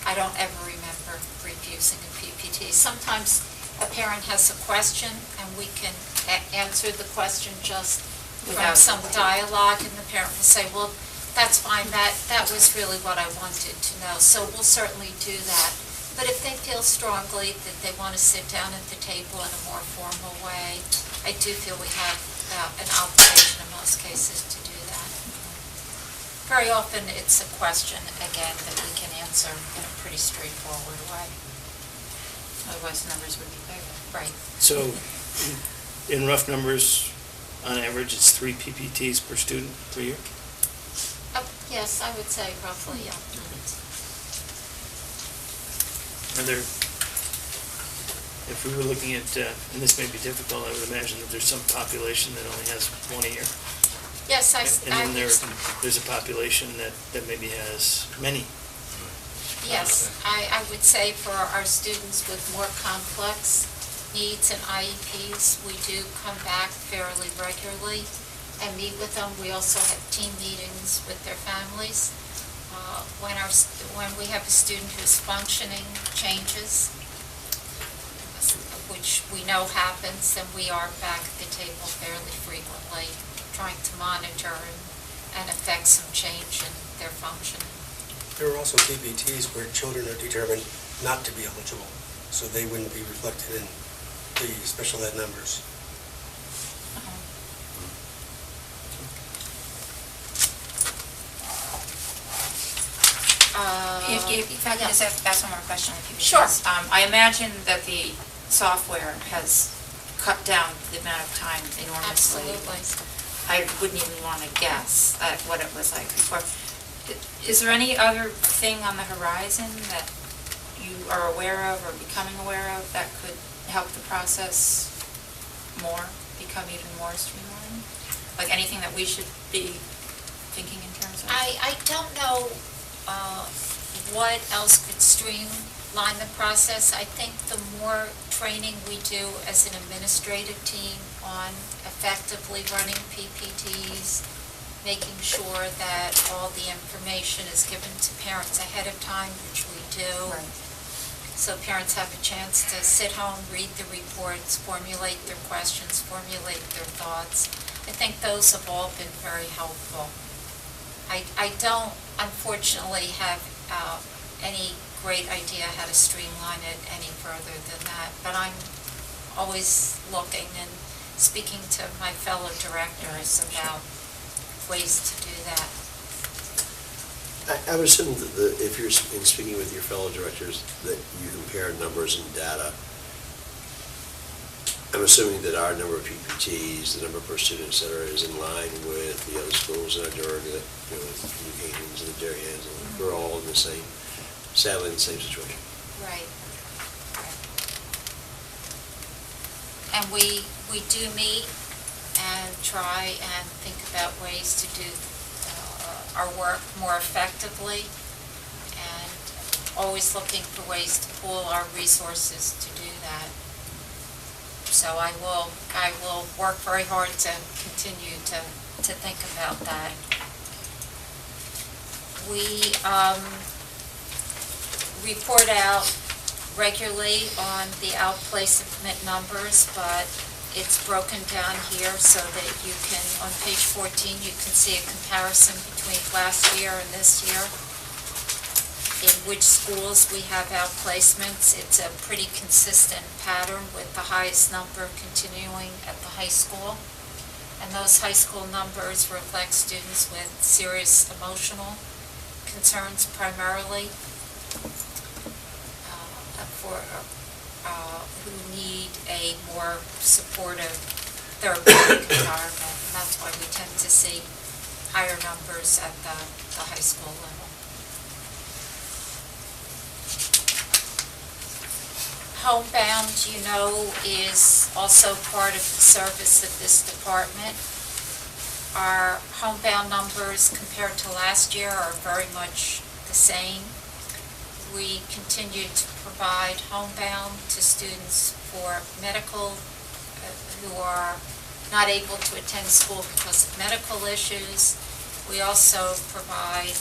I don't ever remember refusing a PPT. Sometimes a parent has a question and we can answer the question just from Without some the- dialogue, and the parent will say, well, that's fine, that was really what I wanted to know, so we'll certainly do that. But if they feel strongly that they want to sit down at the table in a more formal way, I do feel we have an obligation in most cases to do that. Very often, it's a question, again, that we can answer in a pretty straightforward way. Otherwise, numbers would be bigger. Right. So, in rough numbers, on average, it's 3 PPTs per student per year? Yes, I would say roughly, yeah. Are there, if we were looking at, and this may be difficult, I would imagine that there's some population that only has one a year. Yes, And then there's a population that maybe has many. Yes, I would say for our students with more complex needs and IEPs, we do come back fairly regularly and meet with them. We also have team meetings with their families. When we have a student whose functioning changes, which we know happens, then we are back at the table fairly frequently, trying to monitor and affect some change in their functioning. There are also PPTs where children are determined not to be eligible, so they wouldn't be reflected in the special ed numbers. If I could just ask one more question. If you would Sure. please. I imagine that the software has cut down the amount of time enormously. Absolutely. I wouldn't even want to guess at what it was like before. Is there any other thing on the horizon that you are aware of or becoming aware of that could help the process become even more streamlined? Like anything that we should be thinking in terms of? I don't know what else could streamline the process. I think the more training we do as an administrative team on effectively running PPTs, making sure that all the information is given to parents ahead of time, which we do. Right. So parents have a chance to sit home, read the reports, formulate their questions, formulate their thoughts. I think those have all been very helpful. I don't, unfortunately, have any great idea how to streamline it any further than that, but I'm always looking and speaking to my fellow directors about ways to do that. I would assume that if you're in speaking with your fellow directors, that you compare numbers and data. I'm assuming that our number of PPTs, the number per student, et cetera, is in line with the other schools in our area, the New Canyons and the Darians, and we're all in the same, sadly, in the same situation. Right. And we do meet and try and think about ways to do our work more effectively, and always looking for ways to pool our resources to do that. So I will work very hard to continue to think about that. We report out regularly on the outplacement numbers, but it's broken down here so that you can, on page 14, you can see a comparison between last year and this year. In which schools we have outplacements. It's a pretty consistent pattern with the highest number continuing at the high school. And those high school numbers reflect students with serious emotional concerns primarily, who need a more supportive therapeutic environment, and that's why we tend to see higher numbers at the high school level. Homebound, you know, is also part of the service of this department. Our homebound numbers compared to last year are very much the same. We continue to provide homebound to students for medical who are not able to attend school because of medical issues. We also provide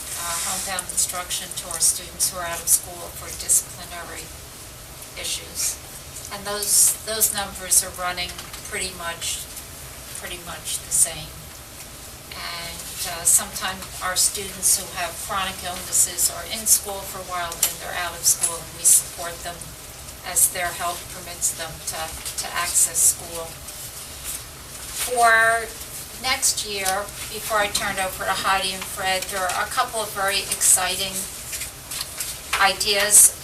homebound instruction to our students who are out of school for disciplinary issues. And those numbers are running pretty much the same. And sometimes our students who have chronic illnesses are in school for a while, then they're out of school, and we support them as their health permits them to access school. For next year, before I turn it over to Heidi and Fred, there are a couple of very exciting ideas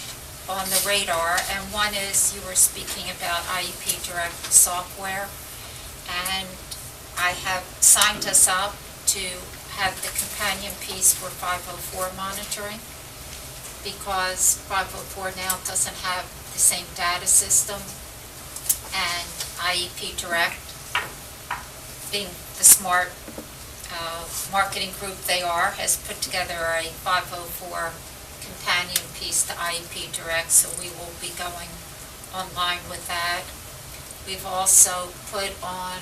on the radar, and one is you were speaking about IEP Direct software, and I have signed us up to have the companion piece for 504 monitoring, because 504 now doesn't have the same data system, and IEP Direct, being the smart marketing group they are, has put together a 504 companion piece to IEP Direct, so we will be going online with that. We've also put on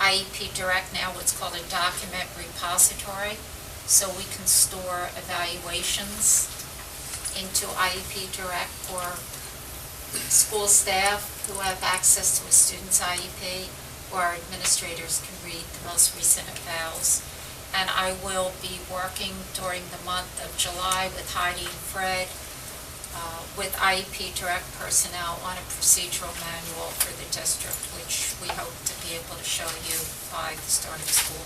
IEP Direct now what's called a document repository, so we can store evaluations into IEP Direct for school staff who have access to a student's IEP, or our administrators can read the most recent evals. And I will be working during the month of July with Heidi and Fred, with IEP Direct personnel on a procedural manual for the district, which we hope to be able to show you by the start of school.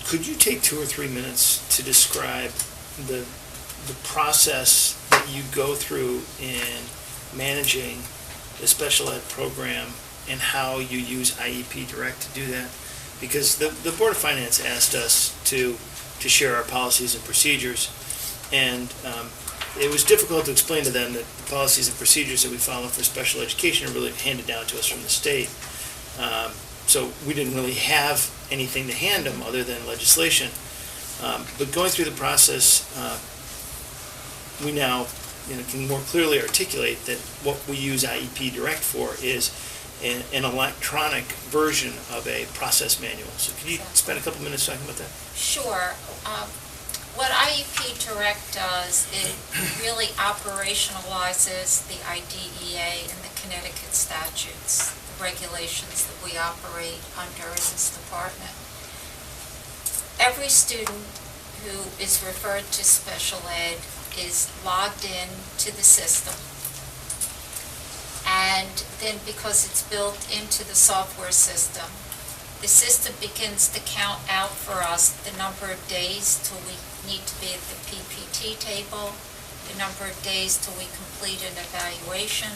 Could you take 2 or 3 minutes to describe the process that you go through in managing the special ed program and how you use IEP Direct to do that? Because the Board of Finance asked us to share our policies and procedures, and it was difficult to explain to them that the policies and procedures that we follow for special education are really handed down to us from the state. So we didn't really have anything to hand them other than legislation. But going through the process, we now can more clearly articulate that what we use IEP Direct for is an electronic version of a process manual. So could you spend a couple minutes talking about that? Sure. What IEP Direct does, it really operationalizes the IDEA and the Connecticut statutes, the regulations that we operate under in this department. Every student who is referred to special ed is logged in to the system. And then because it's built into the software system, the system begins to count out for us the number of days till we need to be at the PPT table, the number of days till we complete an evaluation,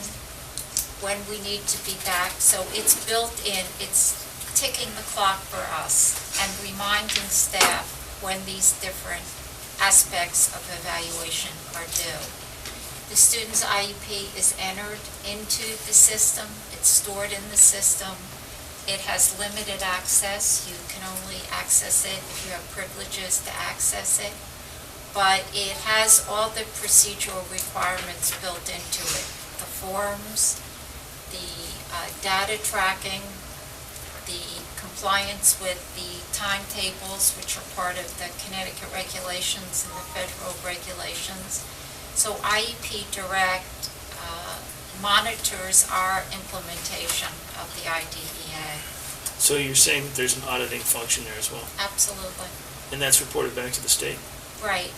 when we need to be back. So it's built in, it's ticking the clock for us and reminding staff when these different aspects of evaluation are due. The student's IEP is entered into the system, it's stored in the system, it has limited access, you can only access it if you have privileges to access it, but it has all the procedural requirements built into it. The forms, the data tracking, the compliance with the timetables, which are part of the Connecticut regulations and the federal regulations. So IEP Direct monitors our implementation of the IDEA. So you're saying that there's an auditing function there as well? Absolutely. And that's reported back to the state? Right.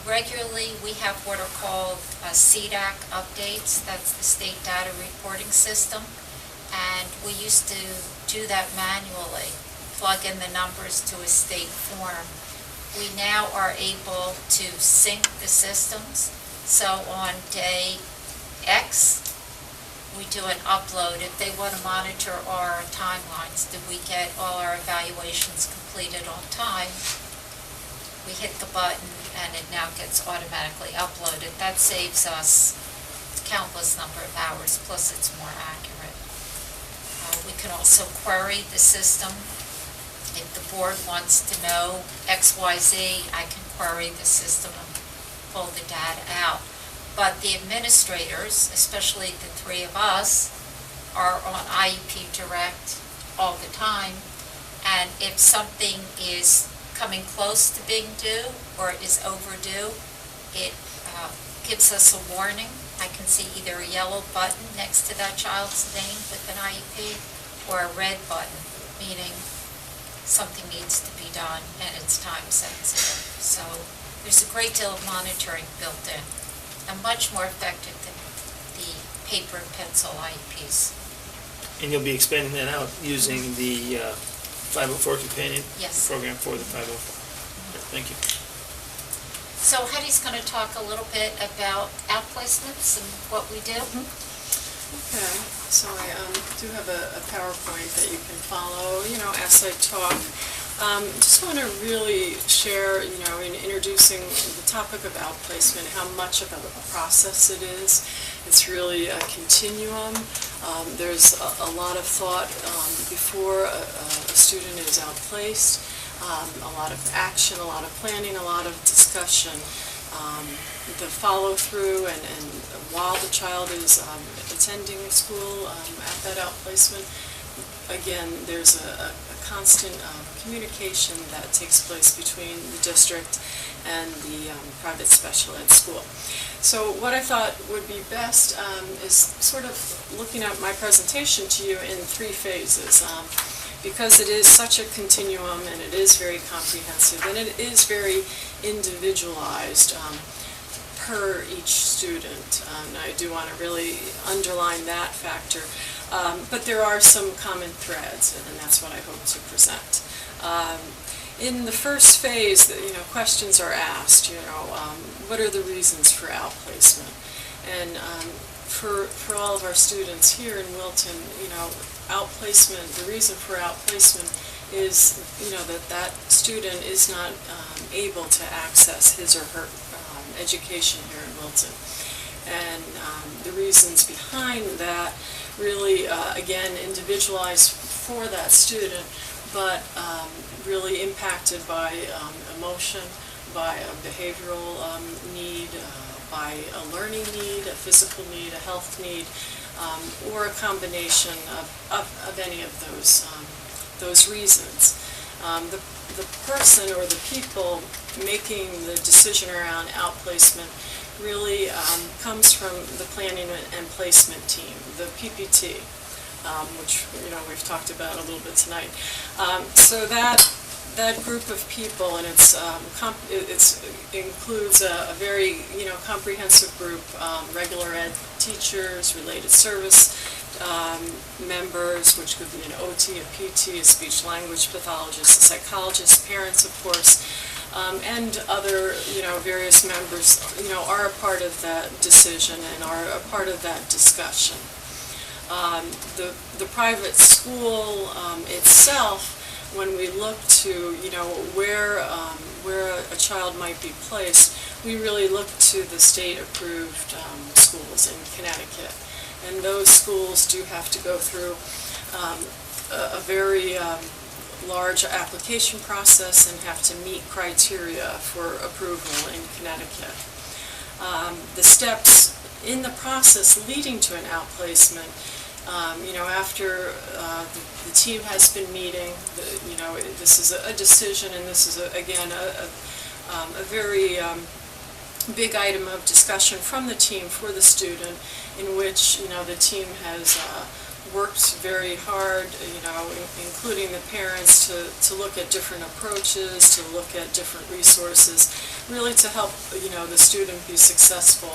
Regularly, we have what are called C-Dac Updates. That's the state data reporting system. And we used to do that manually, plug in the numbers to a state form. We now are able to sync the systems. So on day X, we do an upload. If they want to monitor our timelines, did we get all our evaluations completed on time? We hit the button and it now gets automatically uploaded. That saves us countless number of hours, plus it's more accurate. We can also query the system. If the board wants to know XYZ, I can query the system and pull the data out. But the administrators, especially the three of us, are on IEP Direct all the time. And if something is coming close to being due or is overdue, it gives us a warning. I can see either a yellow button next to that child's name with an IEP or a red button, meaning something needs to be done and it's time sensitive. So there's a great deal of monitoring built in, and much more effective than the paper and pencil IEPs. And you'll be expanding that out using the 504 companion Yes. program for the 504. Thank you. So Hetty's going to talk a little bit about outplacements and what we do. Okay, so I do have a PowerPoint that you can follow, as I talk. Just want to really share, in introducing the topic of outplacement, how much of a process it is. It's really a continuum. There's a lot of thought before a student is outplaced, a lot of action, a lot of planning, a lot of discussion. The follow-through and while the child is attending school at that outplacement, again, there's a constant communication that takes place between the district and the private special ed school. So what I thought would be best is sort of looking at my presentation to you in three phases. Because it is such a continuum and it is very comprehensive and it is very individualized per each student. And I do want to really underline that factor. But there are some common threads, and that's what I hope to present. In the first phase, questions are asked, what are the reasons for outplacement? And for all of our students here in Wilton, outplacement, the reason for outplacement is, that student is not able to access his or her education here in Wilton. And the reasons behind that really, again, individualized for that student, but really impacted by emotion, by a behavioral need, by a learning need, a physical need, a health need, or a combination of any of those reasons. The person or the people making the decision around outplacement really comes from the planning and placement team, the PPT, which we've talked about a little bit tonight. So that group of people, and it includes a very comprehensive group, regular ed teachers, related service members, which could be an OT, a PT, a speech language pathologist, a psychologist, parents, of course, and other various members are a part of that decision and are a part of that discussion. The private school itself, when we look to where a child might be placed, we really look to the state-approved schools in Connecticut, and those schools do have to go through a very large application process and have to meet criteria for approval in Connecticut. The steps in the process leading to an outplacement, after the team has been meeting, this is a decision, and this is again a very big item of discussion from the team for the student, in which the team has worked very hard, including the parents, to look at different approaches, to look at different resources, really to help the student be successful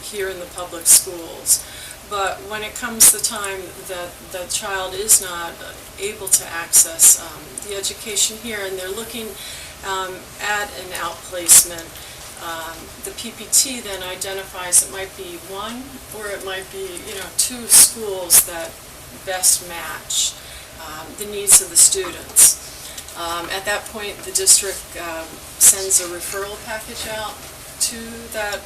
here in the public schools. But when it comes the time that the child is not able to access the education here, and they're looking at an outplacement, The PPT then identifies it might be one or it might be, two schools that best match the needs of the students. At that point, the district sends a referral package out to that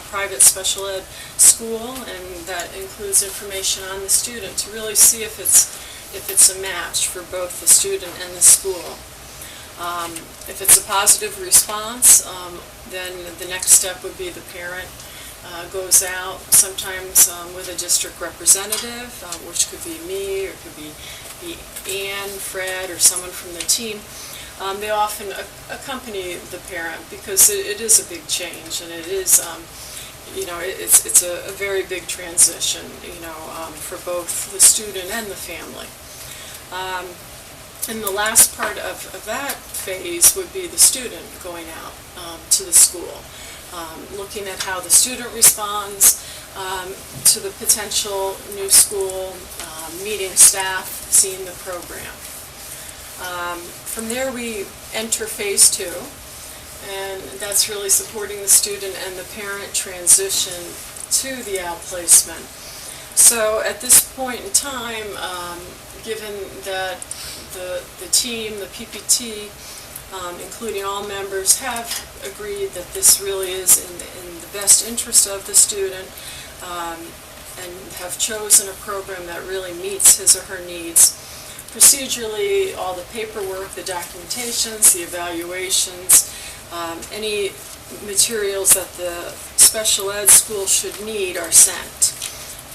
private special ed school, and that includes information on the student to really see if it's a match for both the student and the school. If it's a positive response, then the next step would be the parent goes out, sometimes with a district representative, which could be me, or it could be Ann, Fred, or someone from the team. They often accompany the parent because it is a big change, and it is, it's a very big transition, for both the student and the family. And the last part of that phase would be the student going out to the school, looking at how the student responds to the potential new school, meeting staff, seeing the program. From there, we enter phase 2, and that's really supporting the student and the parent transition to the outplacement. So at this point in time, given that the team, the PPT, including all members, have agreed that this really is in the best interest of the student, and have chosen a program that really meets his or her needs. Procedurally, all the paperwork, the documentations, the evaluations, any materials that the special ed school should need are sent.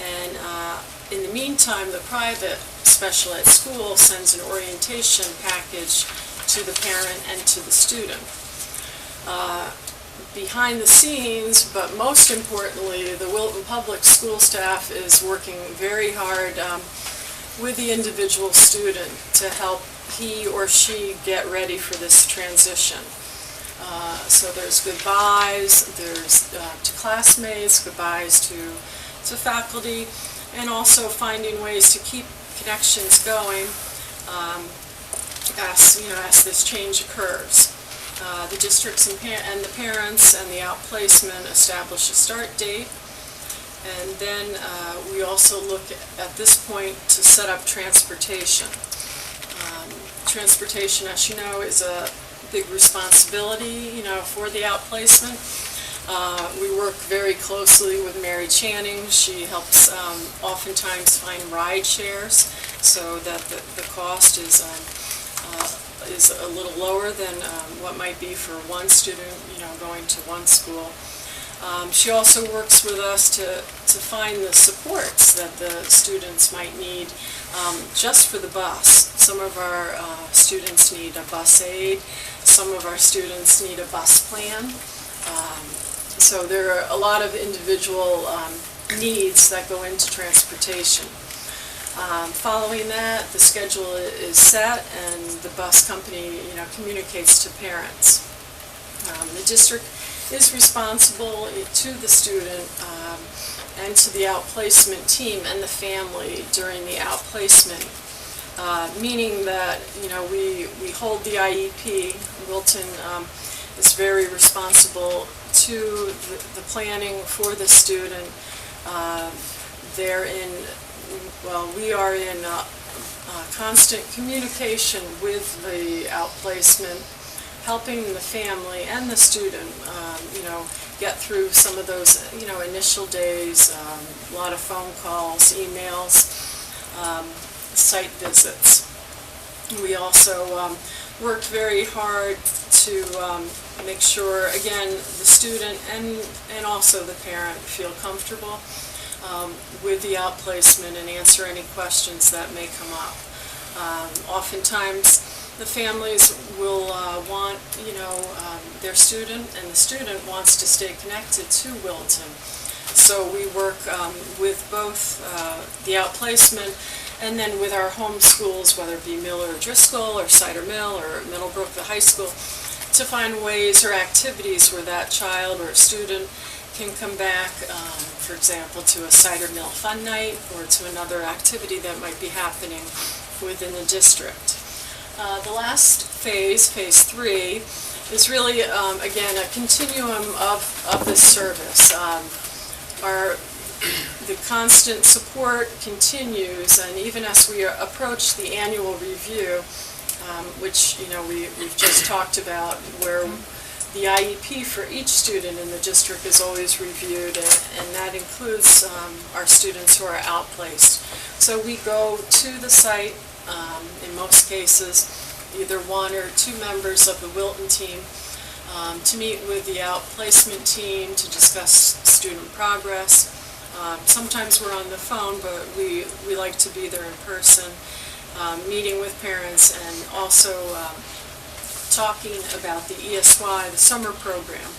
And in the meantime, the private special ed school sends an orientation package to the parent and to the student. Behind the scenes, but most importantly, the Wilton Public School staff is working very hard with the individual student to help he or she get ready for this transition. So there's goodbyes, there's to classmates, goodbyes to faculty, and also finding ways to keep connections going as this change occurs. The districts and the parents and the outplacement establish a start date, and then we also look at this point to set up transportation. Transportation, as you know, is a big responsibility, for the outplacement. We work very closely with Mary Channing. She helps oftentimes find ride shares so that the cost is a little lower than what might be for one student, going to one school. She also works with us to find the supports that the students might need just for the bus. Some of our students need a bus aid. Some of our students need a bus plan. So there are a lot of individual needs that go into transportation. Following that, the schedule is set and the bus company, communicates to parents. The district is responsible to the student and to the outplacement team and the family during the outplacement, meaning that, we hold the IEP. Wilton is very responsible to the planning for the student. We are in constant communication with the outplacement, helping the family and the student, get through some of those, initial days, a lot of phone calls, emails, site visits. We also worked very hard to make sure, again, the student and also the parent feel comfortable with the outplacement and answer any questions that may come up. Oftentimes, the families will want, their student, and the student wants to stay connected to Wilton. So we work with both the outplacement and then with our home schools, whether it be Miller or Driscoll or Cider Mill or Middlebrook, the high school, to find ways or activities where that child or student can come back, for example, to a Cider Mill fun night or to another activity that might be happening within the district. The last phase, phase 3, is really, again, a continuum of this service. The constant support continues, and even as we approach the annual review, which, we've just talked about, where the IEP for each student in the district is always reviewed, and that includes our students who are outplaced. So we go to the site, in most cases, either one or two members of the Wilton team, to meet with the outplacement team to discuss student progress. Sometimes we're on the phone, but we like to be there in person, meeting with parents, and also talking about the ESY, the summer program.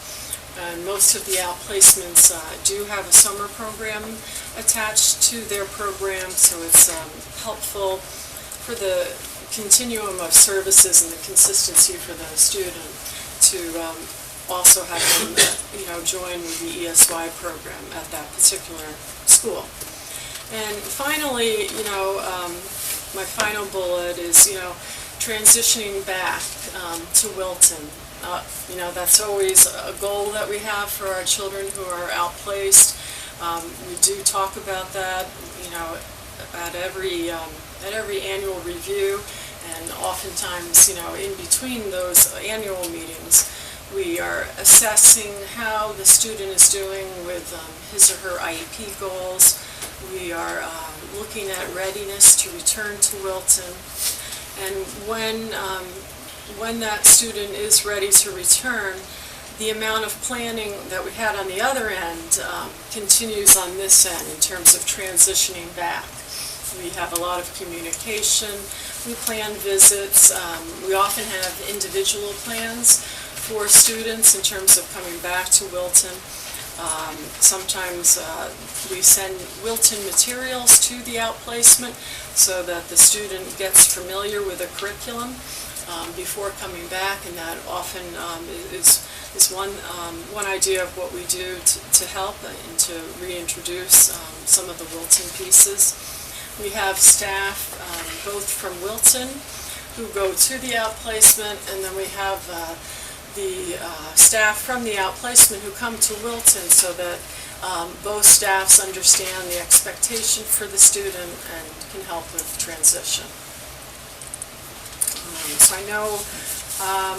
And most of the outplacements do have a summer program attached to their program, so it's helpful for the continuum of services and the consistency for the student to also have them, join with the ESY program at that particular school. And finally, my final bullet is, transitioning back to Wilton. That's always a goal that we have for our children who are outplaced. We do talk about that, at every annual review, and oftentimes, in between those annual meetings, we are assessing how the student is doing with his or her IEP goals. We are looking at readiness to return to Wilton. And when that student is ready to return, the amount of planning that we had on the other end continues on this end in terms of transitioning back. We have a lot of communication. We plan visits. We often have individual plans for students in terms of coming back to Wilton. Sometimes we send Wilton materials to the outplacement so that the student gets familiar with the curriculum before coming back, and that often is one idea of what we do to help and to reintroduce some of the Wilton pieces. We have staff both from Wilton who go to the outplacement, and then we have the staff from the outplacement who come to Wilton, so that both staffs understand the expectation for the student and can help with transition. So I know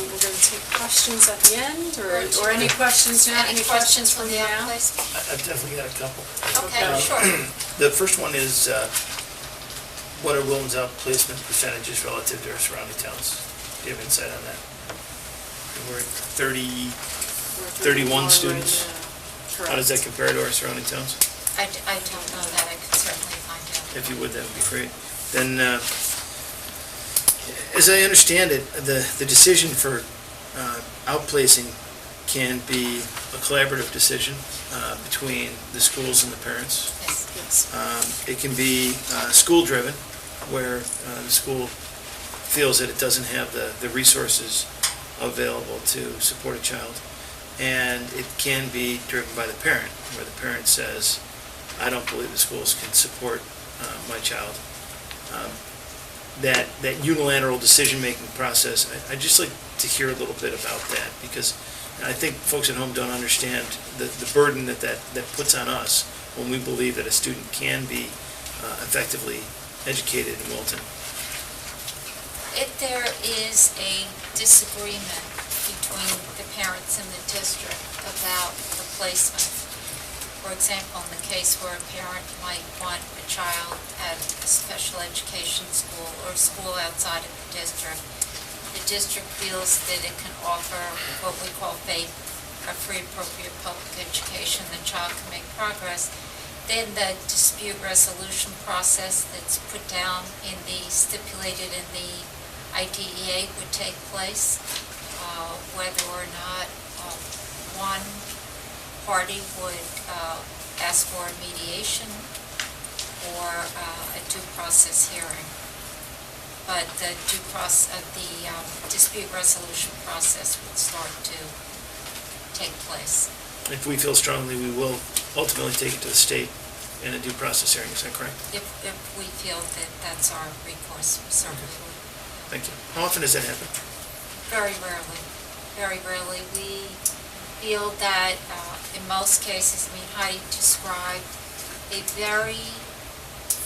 we're going to take questions at the end, or any questions now? Any questions from the now? outplacement? I've definitely got a couple. Okay, sure. The first one is, what are Wilton's outplacement percentages relative to our surrounding towns? Do you have insight on that? We're at 31 students. Correct. How does that compare to our surrounding towns? I don't know that. I could certainly find out. If you would, that would be great. Then, as I understand it, the decision for outplacing can be a collaborative decision between the schools and the parents. Yes. It can be school-driven, where the school feels that it doesn't have the resources available to support a child. And it can be driven by the parent, where the parent says, I don't believe the schools can support my child. That unilateral decision-making process, I'd just like to hear a little bit about that, because I think folks at home don't understand the burden that puts on us when we believe that a student can be effectively educated in Wilton. If there is a disagreement between the parents and the district about the placement, for example, in the case where a parent might want a child at a special education school or a school outside of the district feels that it can offer what we call FAPE, a free appropriate public education, the child can make progress, then the dispute resolution process that's put down stipulated in the IDEA would take place, whether or not one party would ask for a mediation or a due process hearing. But the dispute resolution process would start to take place. If we feel strongly, we will ultimately take it to the state in a due process hearing, is that correct? If we feel that that's our recourse, we certainly would. Thank you. How often does that happen? Very rarely. very rarely. We feel that in most cases, I mean, Heidi described a very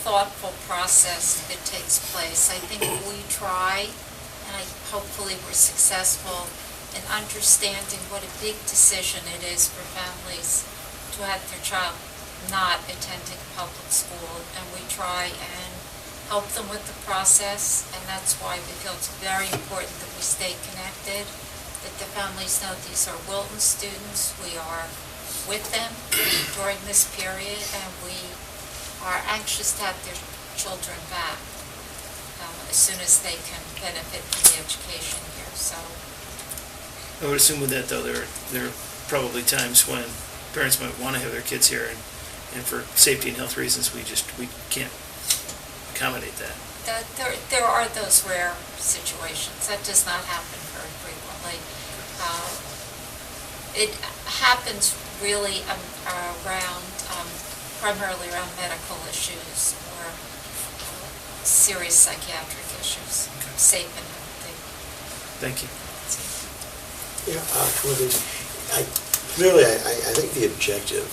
thoughtful process that takes place. I think we try, and hopefully we're successful in understanding what a big decision it is for families to have their child not attending public school, and we try and help them with the process, and that's why we feel it's very important that we stay connected, that the families know these are Wilton students. We are with them during this period, and we are anxious to have their children back as soon as they can benefit from the education here. So I would assume with that, though, there are probably times when parents might want to have their kids here, and for safety and health reasons, we can't accommodate that. There are those rare situations. That does not happen very frequently. It happens really primarily around medical issues or serious psychiatric issues, safe and healthy. Thank you. Yeah, I think the objective,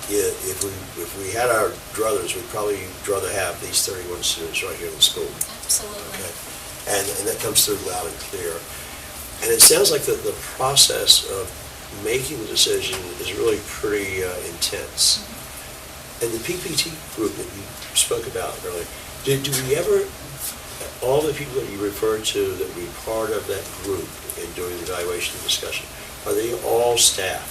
if we had our druthers, we'd probably rather have these 31 students right here in the school. Absolutely. Okay. And that comes through loud and clear. And it sounds like the process of making the decision is really pretty intense. Mm-hmm. And the PPT group that you spoke about earlier, do we ever, all the people that you referred to that were part of that group in doing the evaluation and discussion, are they all staff?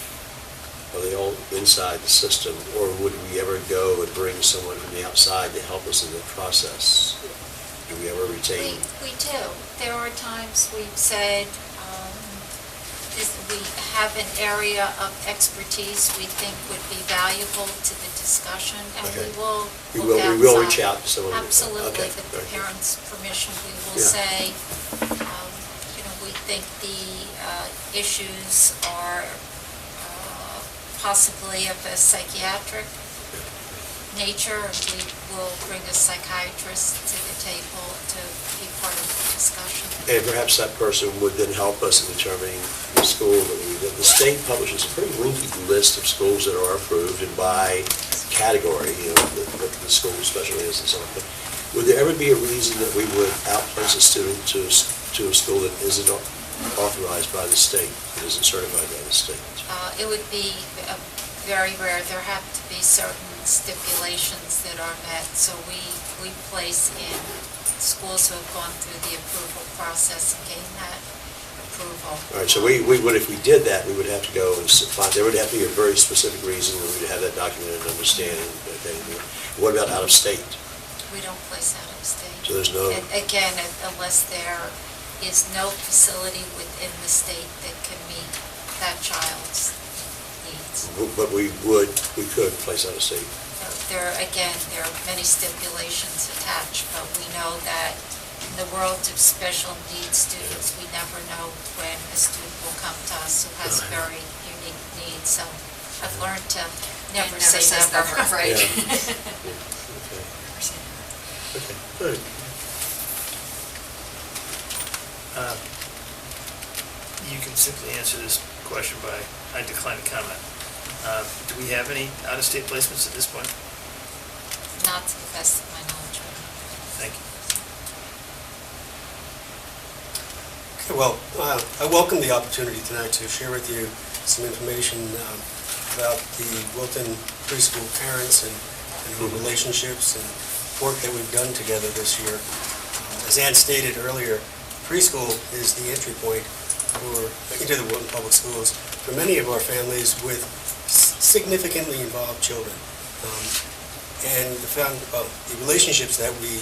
Are they all inside the system? Or would we ever go and bring someone from the outside to help us in the process? Do we ever retain? We do. There are times we've said, we have an area of expertise we think would be valuable to the discussion, and Okay. we will We look outside. will reach out to someone. Absolutely, Okay. with the Okay. parents' permission, we will Yeah. say, we think the issues are possibly of a psychiatric nature, and we will bring a psychiatrist to the table to be part of the discussion. And perhaps that person would then help us in determining the school that the state publishes a pretty lengthy list of schools that are approved and by category, what the school special is and so on. But would there ever be a reason that we would outplace a student to a school that isn't authorized by the state, that isn't certified by the state? It would be very rare. There have to be certain stipulations that are met, so we place in schools who have gone through the approval process and gain that approval. All right, so we would, if we did that, we would have to go and find, there would have to be a very specific reason, and we'd have that documented and understanding. Okay. What about out of state? We don't place out of state. So there's no... And again, unless there is no facility within the state that can meet that child's needs. But we could place out of state. There are many stipulations attached, but we know that in the world of special needs students, we never know when a student will come to us who has very unique needs. So I've learned to never say never. Right. Yeah. Okay, good. You can simply answer this question by, I decline to comment. Do we have any out-of-state placements at this point? Not to the best of my knowledge right now. Thank you. Okay, well, I welcome the opportunity tonight to share with you some information about the Wilton preschool parents and our relationships and work that we've done together this year. As Ann stated earlier, preschool is the entry point into the Wilton Public Schools for many of our families with significantly involved children. And the relationships that we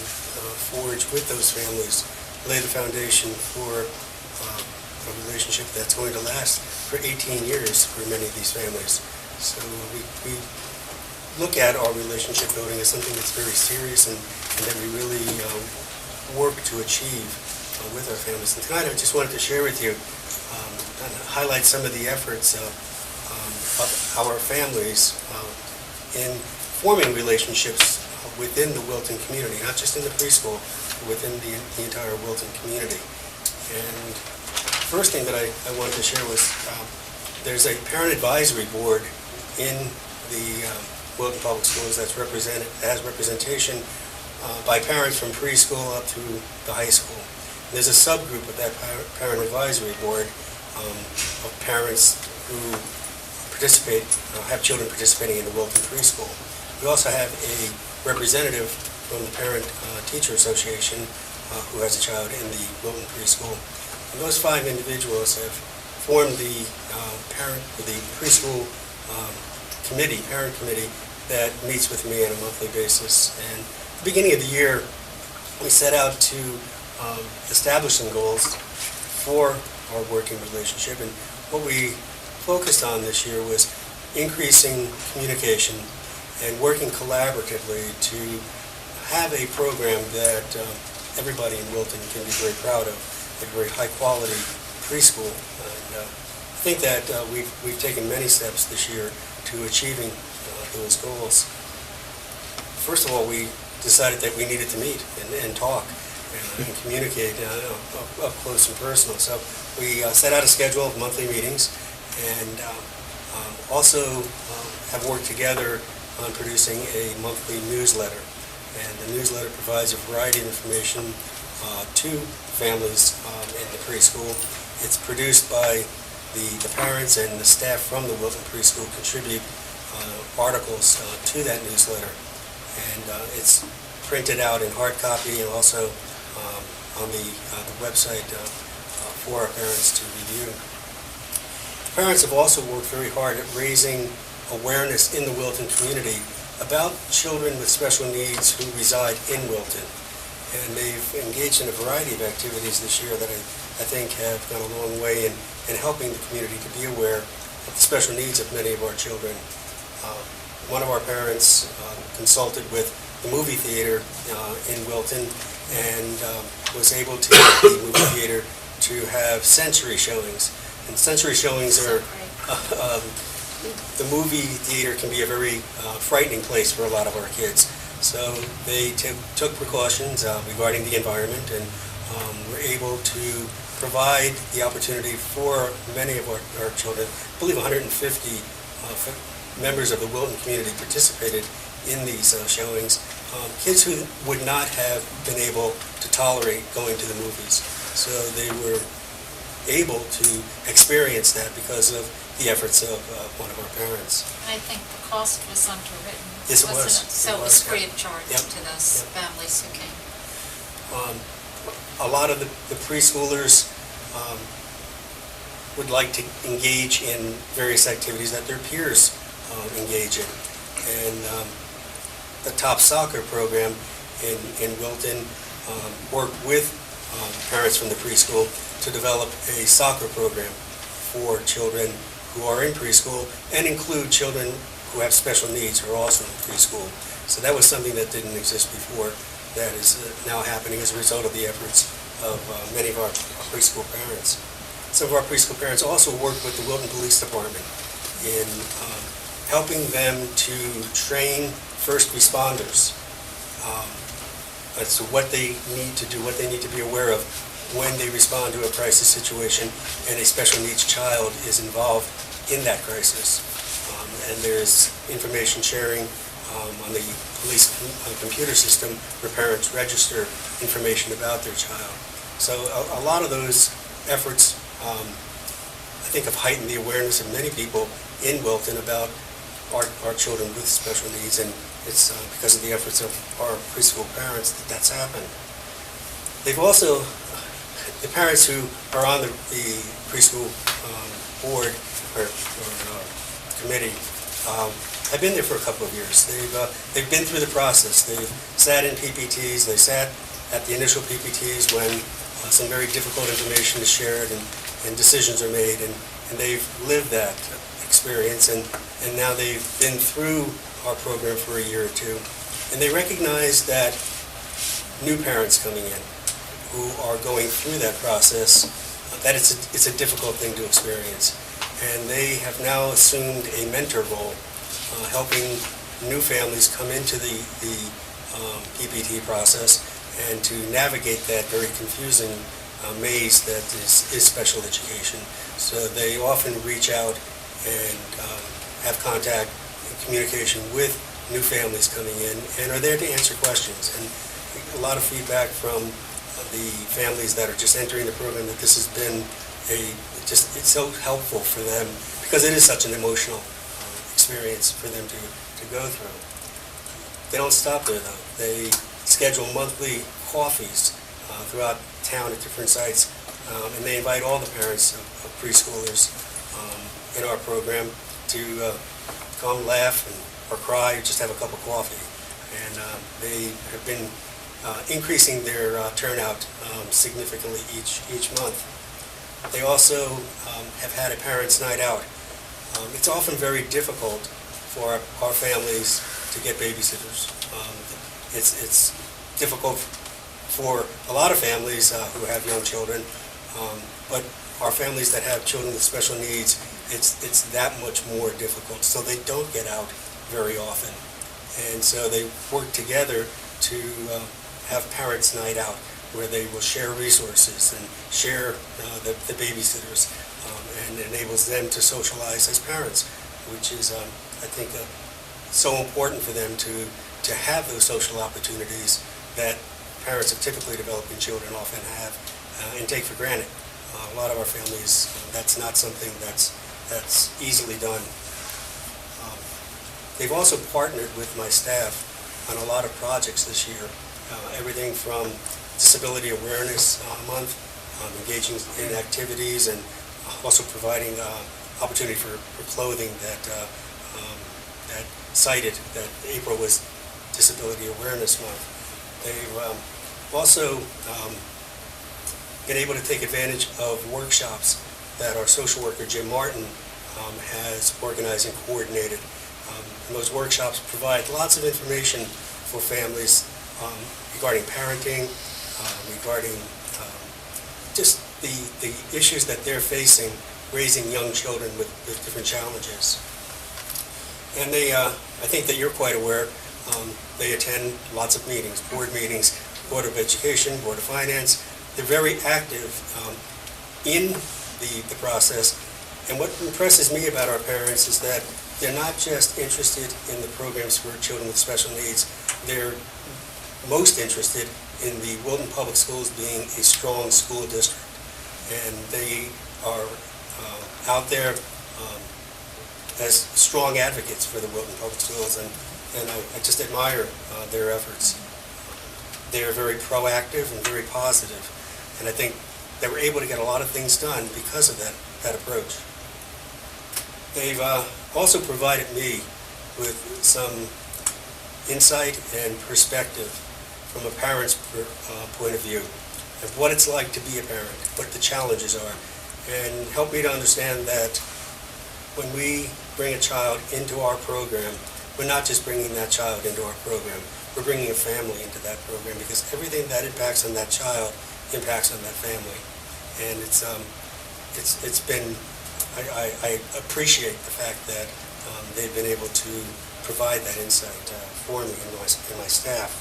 forge with those families lay the foundation for a relationship that's going to last for 18 years for many of these families. So we look at our relationship building as something that's very serious and that we really work to achieve with our families. And tonight I just wanted to share with you and highlight some of the efforts of our families in forming relationships within the Wilton community, not just in the preschool, but within the entire Wilton community. And first thing that I wanted to share was there's a parent advisory board in the Wilton Public Schools that's has representation by parents from preschool up through the high school. There's a subgroup of that parent advisory board of parents who participate, have children participating in the Wilton preschool. We also have a representative from the Parent-Teacher Association who has a child in the Wilton preschool. And those 5 individuals have formed the preschool parent committee that meets with me on a monthly basis. And at the beginning of the year, we set out to establish some goals for our working relationship. And what we focused on this year was increasing communication and working collaboratively to have a program that everybody in Wilton can be very proud of, a very high-quality preschool. And I think that we've taken many steps this year to achieving those goals. First of all, we decided that we needed to meet and talk and communicate up close and personal. So we set out a schedule of monthly meetings and also have worked together on producing a monthly newsletter. And the newsletter provides a variety of information to families in the preschool. It's produced by the parents and the staff from the Wilton preschool contribute articles to that newsletter. And it's printed out in hard copy and also on the website for our parents to review. Parents have also worked very hard at raising awareness in the Wilton community about children with special needs who reside in Wilton. And they've engaged in a variety of activities this year that I think have gone a long way in helping the community to be aware of the special needs of many of our children. One of our parents consulted with the movie theater in Wilton and was able to get the movie theater to have sensory showings. And sensory showings are, the movie theater can be a very frightening place for a lot of our kids. So they took precautions regarding the environment and were able to provide the opportunity for many of our children. I believe 150 members of the Wilton community participated in these showings. Kids who would not have been able to tolerate going to the movies. So they were able to experience that because of the efforts of one of our parents. I think the cost was underwritten. Yes, it was. Wasn't it? So it was free of charge Yep. to those families who came. A lot of the preschoolers would like to engage in various activities that their peers engage in. And the top soccer program in Wilton worked with parents from the preschool to develop a soccer program for children who are in preschool and include children who have special needs who are also in preschool. So that was something that didn't exist before that is now happening as a result of the efforts of many of our preschool parents. Some of our preschool parents also worked with the Wilton Police Department in helping them to train first responders as to what they need to do, what they need to be aware of when they respond to a crisis situation and a special needs child is involved in that crisis. And there's information sharing on the police computer system where parents register information about their child. So a lot of those efforts, I think, have heightened the awareness of many people in Wilton about our children with special needs, and it's because of the efforts of our preschool parents that that's happened. They've also, the parents who are on the preschool board or committee have been there for a couple of years. They've been through the process. They've sat in PPTs. They sat at the initial PPTs when some very difficult information is shared and decisions are made, and they've lived that experience, and now they've been through our program for a year or two, and they recognize that new parents coming in who are going through that process, that it's a difficult thing to experience. And they have now assumed a mentor role, helping new families come into the PPT process and to navigate that very confusing maze that is special education. So they often reach out and have contact and communication with new families coming in and are there to answer questions. And a lot of feedback from the families that are just entering the program that this has been it's so helpful for them because it is such an emotional experience for them to go through. They don't stop there though. They schedule monthly coffees throughout town at different sites, and they invite all the parents of preschoolers in our program to come laugh or cry, or just have a cup of coffee. And they have been increasing their turnout significantly each month. They also have had a parents' night out. It's often very difficult for our families to get babysitters. It's difficult for a lot of families who have young children, but our families that have children with special needs, it's that much more difficult. So they don't get out very often. And so they work together to have parents' night out, where they will share resources and share the babysitters, and enables them to socialize as parents, which is, I think, so important for them to have those social opportunities that parents of typically developing children often have and take for granted. A lot of our families, that's not something that's easily done. They've also partnered with my staff on a lot of projects this year, everything from Disability Awareness Month, engaging in activities, and also providing opportunity for clothing that cited that April was Disability Awareness Month. They've also been able to take advantage of workshops that our social worker, Jim Martin, has organized and coordinated. And those workshops provide lots of information for families regarding parenting, regarding just the issues that they're facing raising young children with different challenges. And they, I think that you're quite aware, they attend lots of meetings, board meetings, Board of Education, Board of Finance. They're very active in the process. And what impresses me about our parents is that they're not just interested in the programs for children with special needs. They're most interested in the Wilton Public Schools being a strong school district. And they are out there as strong advocates for the Wilton Public Schools, and I just admire their efforts. They are very proactive and very positive, and I think they were able to get a lot of things done because of that approach. They've also provided me with some insight and perspective from a parent's point of view of what it's like to be a parent, what the challenges are, and help me to understand that when we bring a child into our program, we're not just bringing that child into our program, we're bringing a family into that program, because everything that impacts on that child impacts on that family. And it's been, I appreciate the fact that they've been able to provide that insight for me and my staff.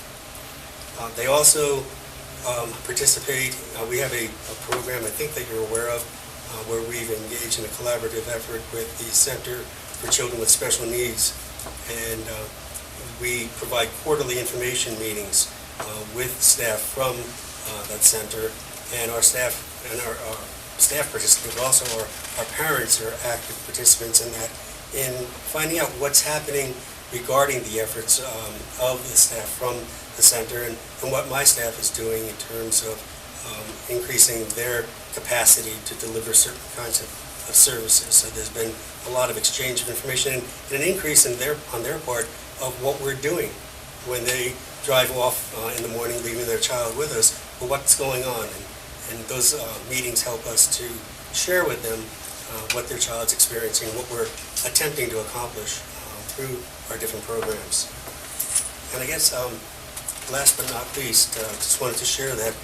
They also participate, we have a program I think that you're aware of, where we've engaged in a collaborative effort with the Center for Children with Special Needs, and we provide quarterly information meetings with staff from that center, and our staff participants also our parents are active participants in that, in finding out what's happening regarding the efforts of the staff from the center, and what my staff is doing in terms of increasing their capacity to deliver certain kinds of services. So there's been a lot of exchange of information and an increase on their part of what we're doing when they drive off in the morning, leaving their child with us, well, what's going on. And those meetings help us to share with them what their child's experiencing, what we're attempting to accomplish through our different programs. And I guess last but not least, just wanted to share that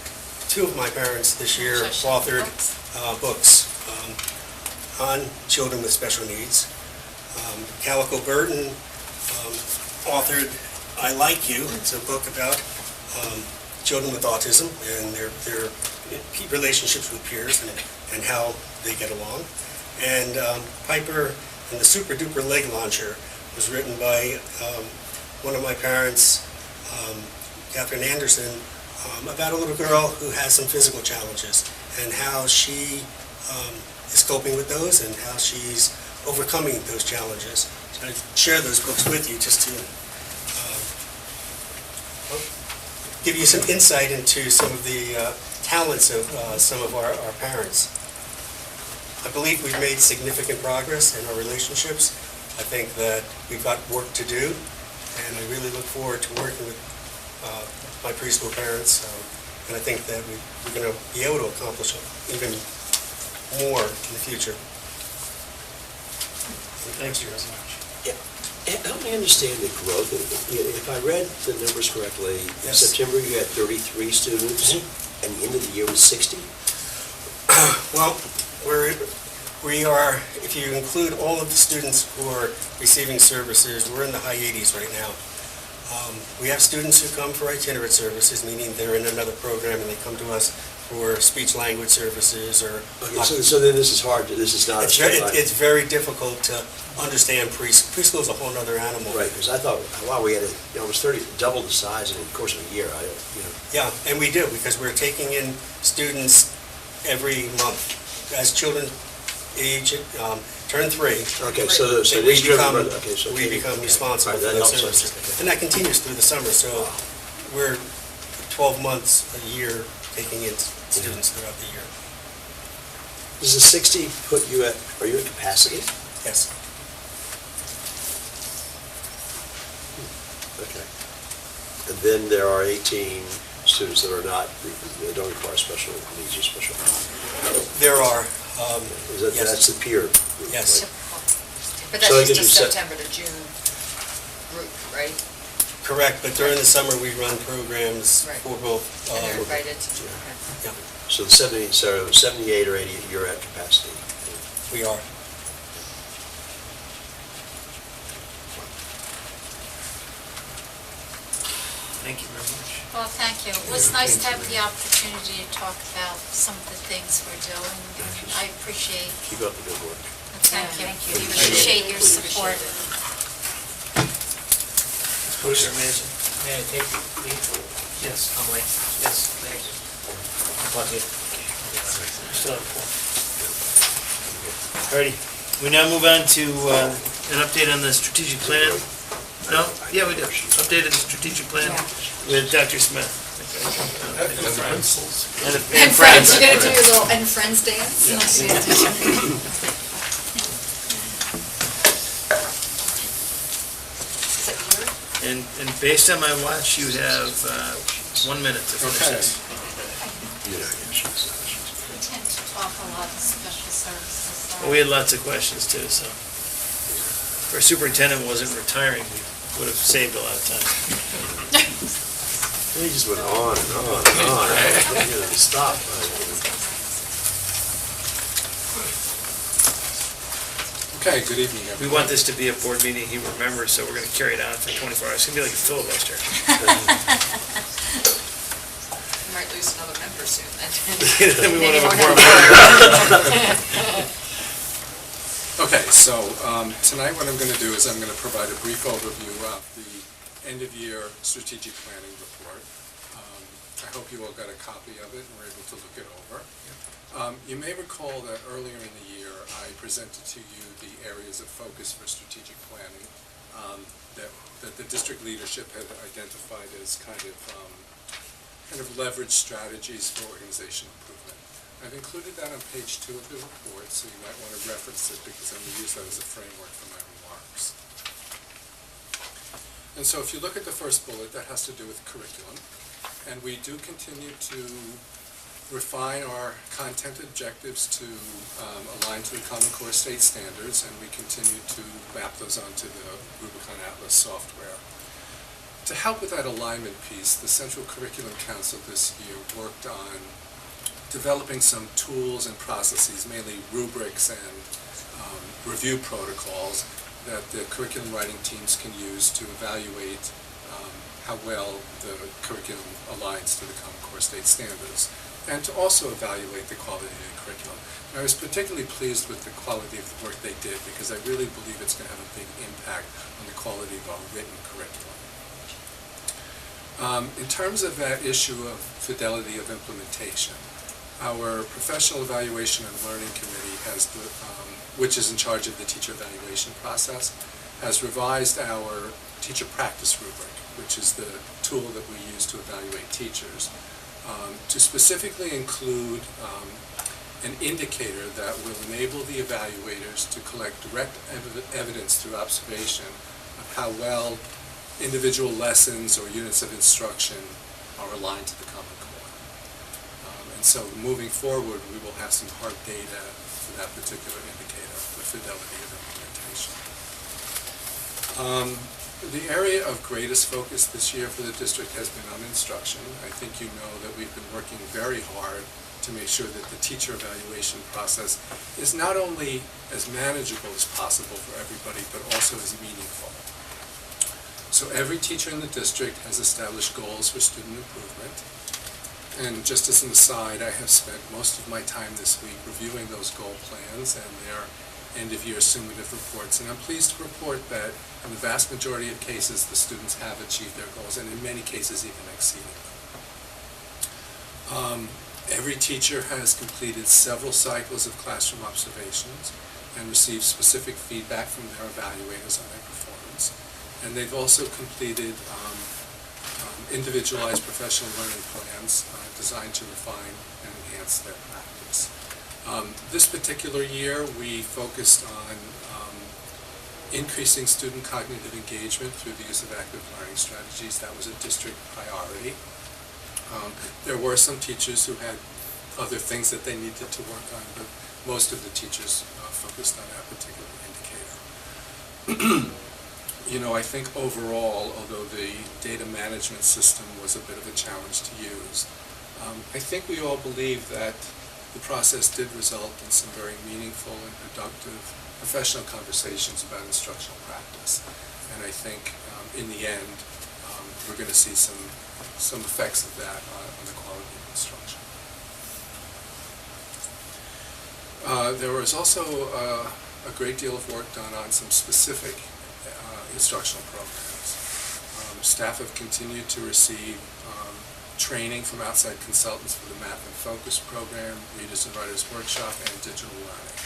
two of my parents this year authored books on children with special needs. Calico Burton authored I Like You. It's a book about children with autism and their relationships with peers and how they get along. And Piper and the Super Duper Leg Launcher was written by one of my parents, Catherine Anderson, about a little girl who has some physical challenges and how she is coping with those and how she's overcoming those challenges. So I share those books with you just to give you some insight into some of the talents of some of our parents. I believe we've made significant progress in our relationships. I think that we've got work to do, and I really look forward to working with my preschool parents, and I think that we're going to be able to accomplish even more in the future. Thank you very much. Help me understand the growth. If I read the numbers correctly, in Yes. September you had 33 students, and the end of the year was 60? Well, we are, if you include all of the students who are receiving services, we're in the high 80s right now. We have students who come for itinerant services, meaning they're in another program and they come to us for speech-language services or... Okay, so then this is hard, this is not a straight line. It's very difficult to understand preschool. Preschool is a whole other animal. Right, because I thought, wow, we had almost double the size in the course of a year. Yeah, and we do, because we're taking in students every month. As children turn 3. Okay, so we these become, driven by- okay, so we become responsible Right, for that those helps us. services. Okay. And that continues through the summer, so we're 12 months a year taking in students throughout the year. Does the 60 put you at, are you at capacity? Yes. Okay. And then there are 18 students that are not, that don't require special needs or special. There are, yes. That's the peer group, Yes. right? But So that's it gives just you a September to June group, right? Correct, but during the summer, we run programs Right. for both. And they're invited to, okay. Yeah, So the 78 or 80, you're at capacity. we are. Thank you very much. Well, thank you. It was nice to have the opportunity to talk about some of the things we're doing. I appreciate, Keep up the good work. thank you. Thank you. We appreciate your support. Those are amazing. May I take the lead? Yes. I'm late. Yes. Thank you. Plug in. Still have 4. Alrighty, we now move on to an update on the strategic plan. No? Yeah, we do. Updated the strategic plan with Dr. Smith. And friends. You're gonna do your little and friends dance? And based on my watch, you have 1 minute to finish Okay. this. We tend to talk a lot of special services. Well, we had lots of questions too, so. If our superintendent wasn't retiring, we would have saved a lot of time. He just went on and on and on. I couldn't get him to stop. Okay, good evening, We everyone. want this to be a board meeting he remembers, so we're gonna carry it on for 24 hours. It's gonna be like a filibuster. You might lose another member soon, then. Then we won't Maybe have a won't quorum. Okay, so tonight what I'm going to do is I'm going to provide a brief overview of the end-of-year strategic planning report. I hope you all got a copy of it and were able to look it over. You may recall that earlier in the year, I presented to you the areas of focus for strategic planning that the district leadership had identified as kind of leverage strategies for organizational improvement. I've included that on page 2 of the report, so you might want to reference it because I'm going to use that as a framework for my remarks. And so if you look at the first bullet, that has to do with curriculum. And we do continue to refine our content objectives to align to the Common Core state standards, and we continue to map those onto the Rubicon Atlas software. To help with that alignment piece, the Central Curriculum Council this year worked on developing some tools and processes, mainly rubrics and review protocols that the curriculum writing teams can use to evaluate how well the curriculum aligns to the Common Core state standards. and to also evaluate the quality of the curriculum. And I was particularly pleased with the quality of the work they did because I really believe it's going to have a big impact on the quality of our written curriculum. In terms of that issue of fidelity of implementation, our Professional Evaluation and Learning Committee which is in charge of the teacher evaluation process, has revised our teacher practice rubric, which is the tool that we use to evaluate teachers, to specifically include an indicator that will enable the evaluators to collect direct evidence through observation of how well individual lessons or units of instruction are aligned to the Common Core. And so moving forward, we will have some hard data for that particular indicator, the fidelity of implementation. The area of greatest focus this year for the district has been on instruction. I think you know that we've been working very hard to make sure that the teacher evaluation process is not only as manageable as possible for everybody, but also as meaningful. So every teacher in the district has established goals for student improvement. And just as an aside, I have spent most of my time this week reviewing those goal plans and their end-of-year summative reports. And I'm pleased to report that in the vast majority of cases, the students have achieved their goals, and in many cases even exceeded them. Every teacher has completed several cycles of classroom observations and received specific feedback from their evaluators on their performance. And they've also completed individualized professional learning plans designed to refine and enhance their practice. This particular year, we focused on increasing student cognitive engagement through the use of active learning strategies. That was a district priority. There were some teachers who had other things that they needed to work on, but most of the teachers focused on that particular indicator. You know, I think overall, although the data management system was a bit of a challenge to use, I think we all believe that the process did result in some very meaningful and productive professional conversations about instructional practice. And I think in the end, we're going to see some effects of that on the quality of instruction. There was also a great deal of work done on some specific instructional programs. Staff have continued to receive training from outside consultants for the Math and Focus program, Readers and Writers Workshop, and digital learning.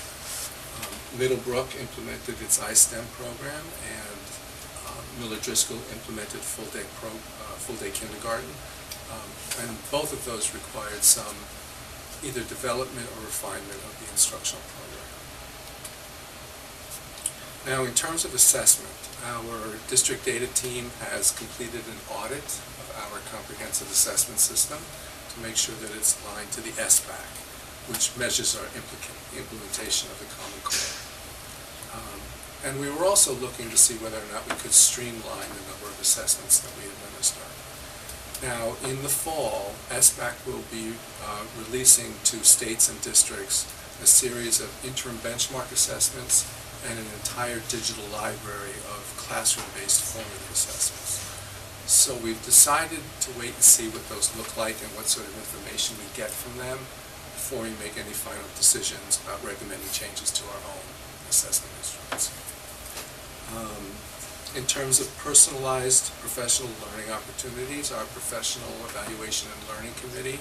Middlebrook implemented its iSTEM program, and Miller Driscoll implemented full-day kindergarten. And both of those required some either development or refinement of the instructional program. Now, in terms of assessment, our district data team has completed an audit of our comprehensive assessment system to make sure that it's aligned to the SBAC, which measures our implementation of the Common Core. And we were also looking to see whether or not we could streamline the number of assessments that we administer. Now, in the fall, SBAC will be releasing to states and districts a series of interim benchmark assessments and an entire digital library of classroom-based formative assessments. So we've decided to wait and see what those look like and what sort of information we get from them before we make any final decisions about recommending changes to our own assessment instruments. In terms of personalized professional learning opportunities, our Professional Evaluation and Learning Committee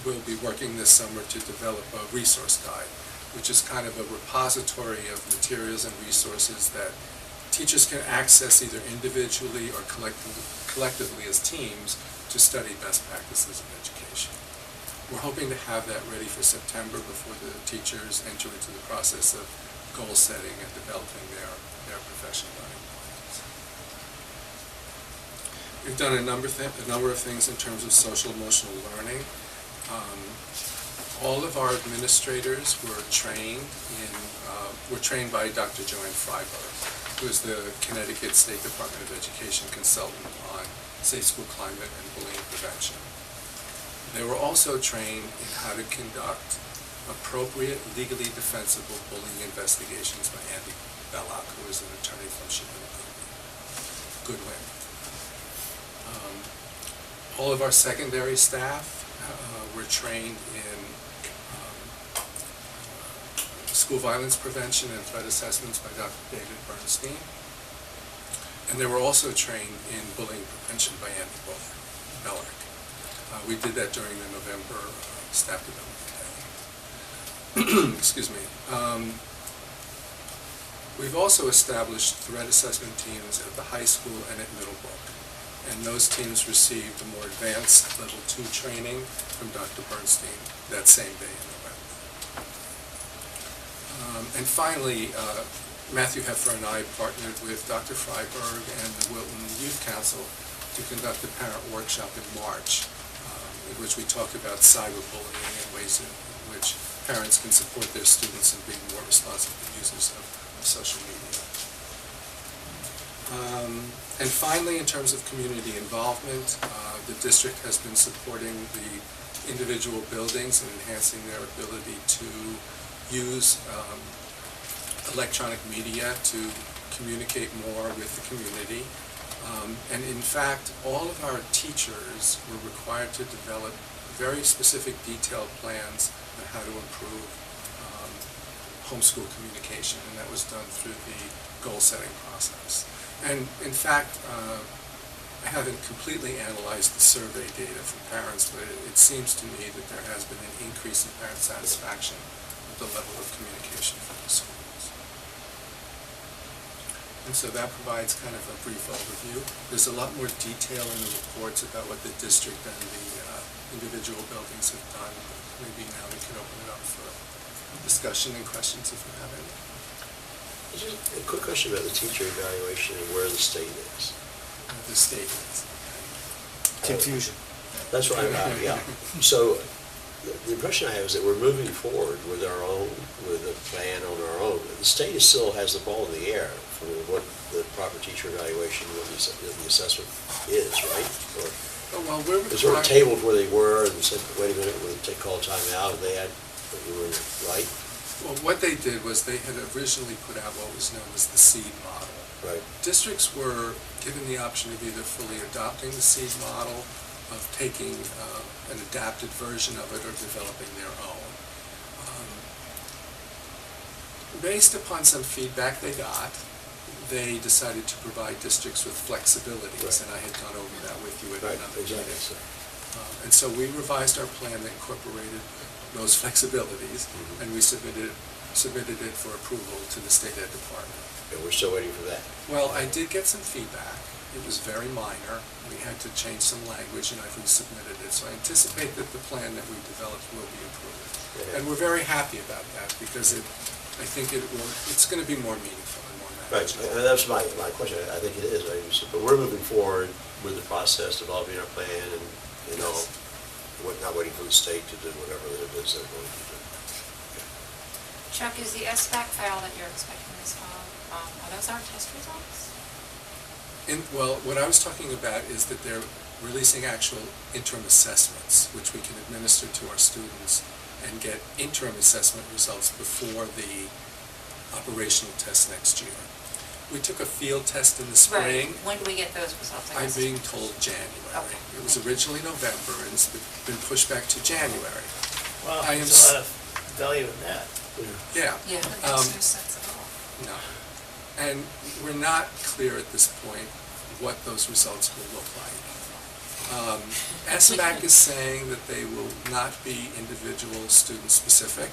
will be working this summer to develop a resource guide, which is kind of a repository of materials and resources that teachers can access either individually or collectively as teams to study best practices of education. We're hoping to have that ready for September before the teachers enter into the process of goal setting and developing their professional learning plans. We've done a number of things in terms of social emotional learning. All of our administrators were trained by Dr. Joanne Freiberg, who is the Connecticut State Department of Education consultant on safe school climate and bullying prevention. They were also trained in how to conduct appropriate, legally defensible bullying investigations by Andy Belloc, who is an attorney from Goodwin. All of our secondary staff were trained in school violence prevention and threat assessments by Dr. David Bernstein. And they were also trained in bullying prevention by Andy Bellick. We did that during the November staff development day. Excuse me. We've also established threat assessment teams at the high school and at Middlebrook. And those teams received a more advanced level 2 training from Dr. Bernstein that same day in November. And finally, Matthew Heffer and I partnered with Dr. Freiberg and the Wilton Youth Council to conduct a parent workshop in March, in which we talk about cyberbullying and ways in which parents can support their students in being more responsible users of social media. And finally, in terms of community involvement, the district has been supporting the individual buildings and enhancing their ability to use electronic media to communicate more with the community. And in fact, all of our teachers were required to develop very specific detailed plans on how to improve homeschool communication, and that was done through the goal-setting process. And in fact, I haven't completely analyzed the survey data from parents, but it seems to me that there has been an increase in parent satisfaction with the level of communication from the schools. And so that provides kind of a brief overview. There's a lot more detail in the reports about what the district and the individual buildings have done. Maybe now we can open it up for discussion and questions if you have any. Just a quick question about the teacher evaluation and where the state is. The state is. Confusion. That's what I'm about, yeah. So the impression I have is that we're moving forward with a plan on our own. The state still has the ball in the air for what the proper teacher evaluation, what the assessment is, right? Or is sort of tabled where they were and said, wait a minute, we'll call time out, and they had, you were right? Well, what they did was they had originally put out what was known as the SEED model. Right. Districts were given the option of either fully adopting the SEED model, of taking an adapted version of it, or developing their own. Based upon some feedback they got, they decided to provide districts with flexibilities, right. And I had gone over that with you at another meeting. Exactly. And so we revised our plan that incorporated those flexibilities, and we submitted it for approval to the State Ed Department. And we're still waiting for that. Well, I did get some feedback. It was very minor. We had to change some language, and I've resubmitted it. So I anticipate that the plan that we developed will be approved. Yeah. And we're very happy about that because I think it's going to be more meaningful and more manageable. Right. That's my question. I think it is. But we're moving forward with the process, developing our plan, and not waiting for the state to do whatever it is they're going to do. Chuck, is the SBAC file that you're expecting this fall, are those our test results? Well, what I was talking about is that they're releasing actual interim assessments, which we can administer to our students and get interim assessment results before the operational test next year. We took a field test in the spring. Right. When do we get those results? I'm being told January. Okay. It was originally November, and it's been pushed back to January. Wow, there's a lot of value in that. Yeah. Yeah, that makes no sense at all. No. And we're not clear at this point what those results will look like. SBAC is saying that they will not be individual student-specific.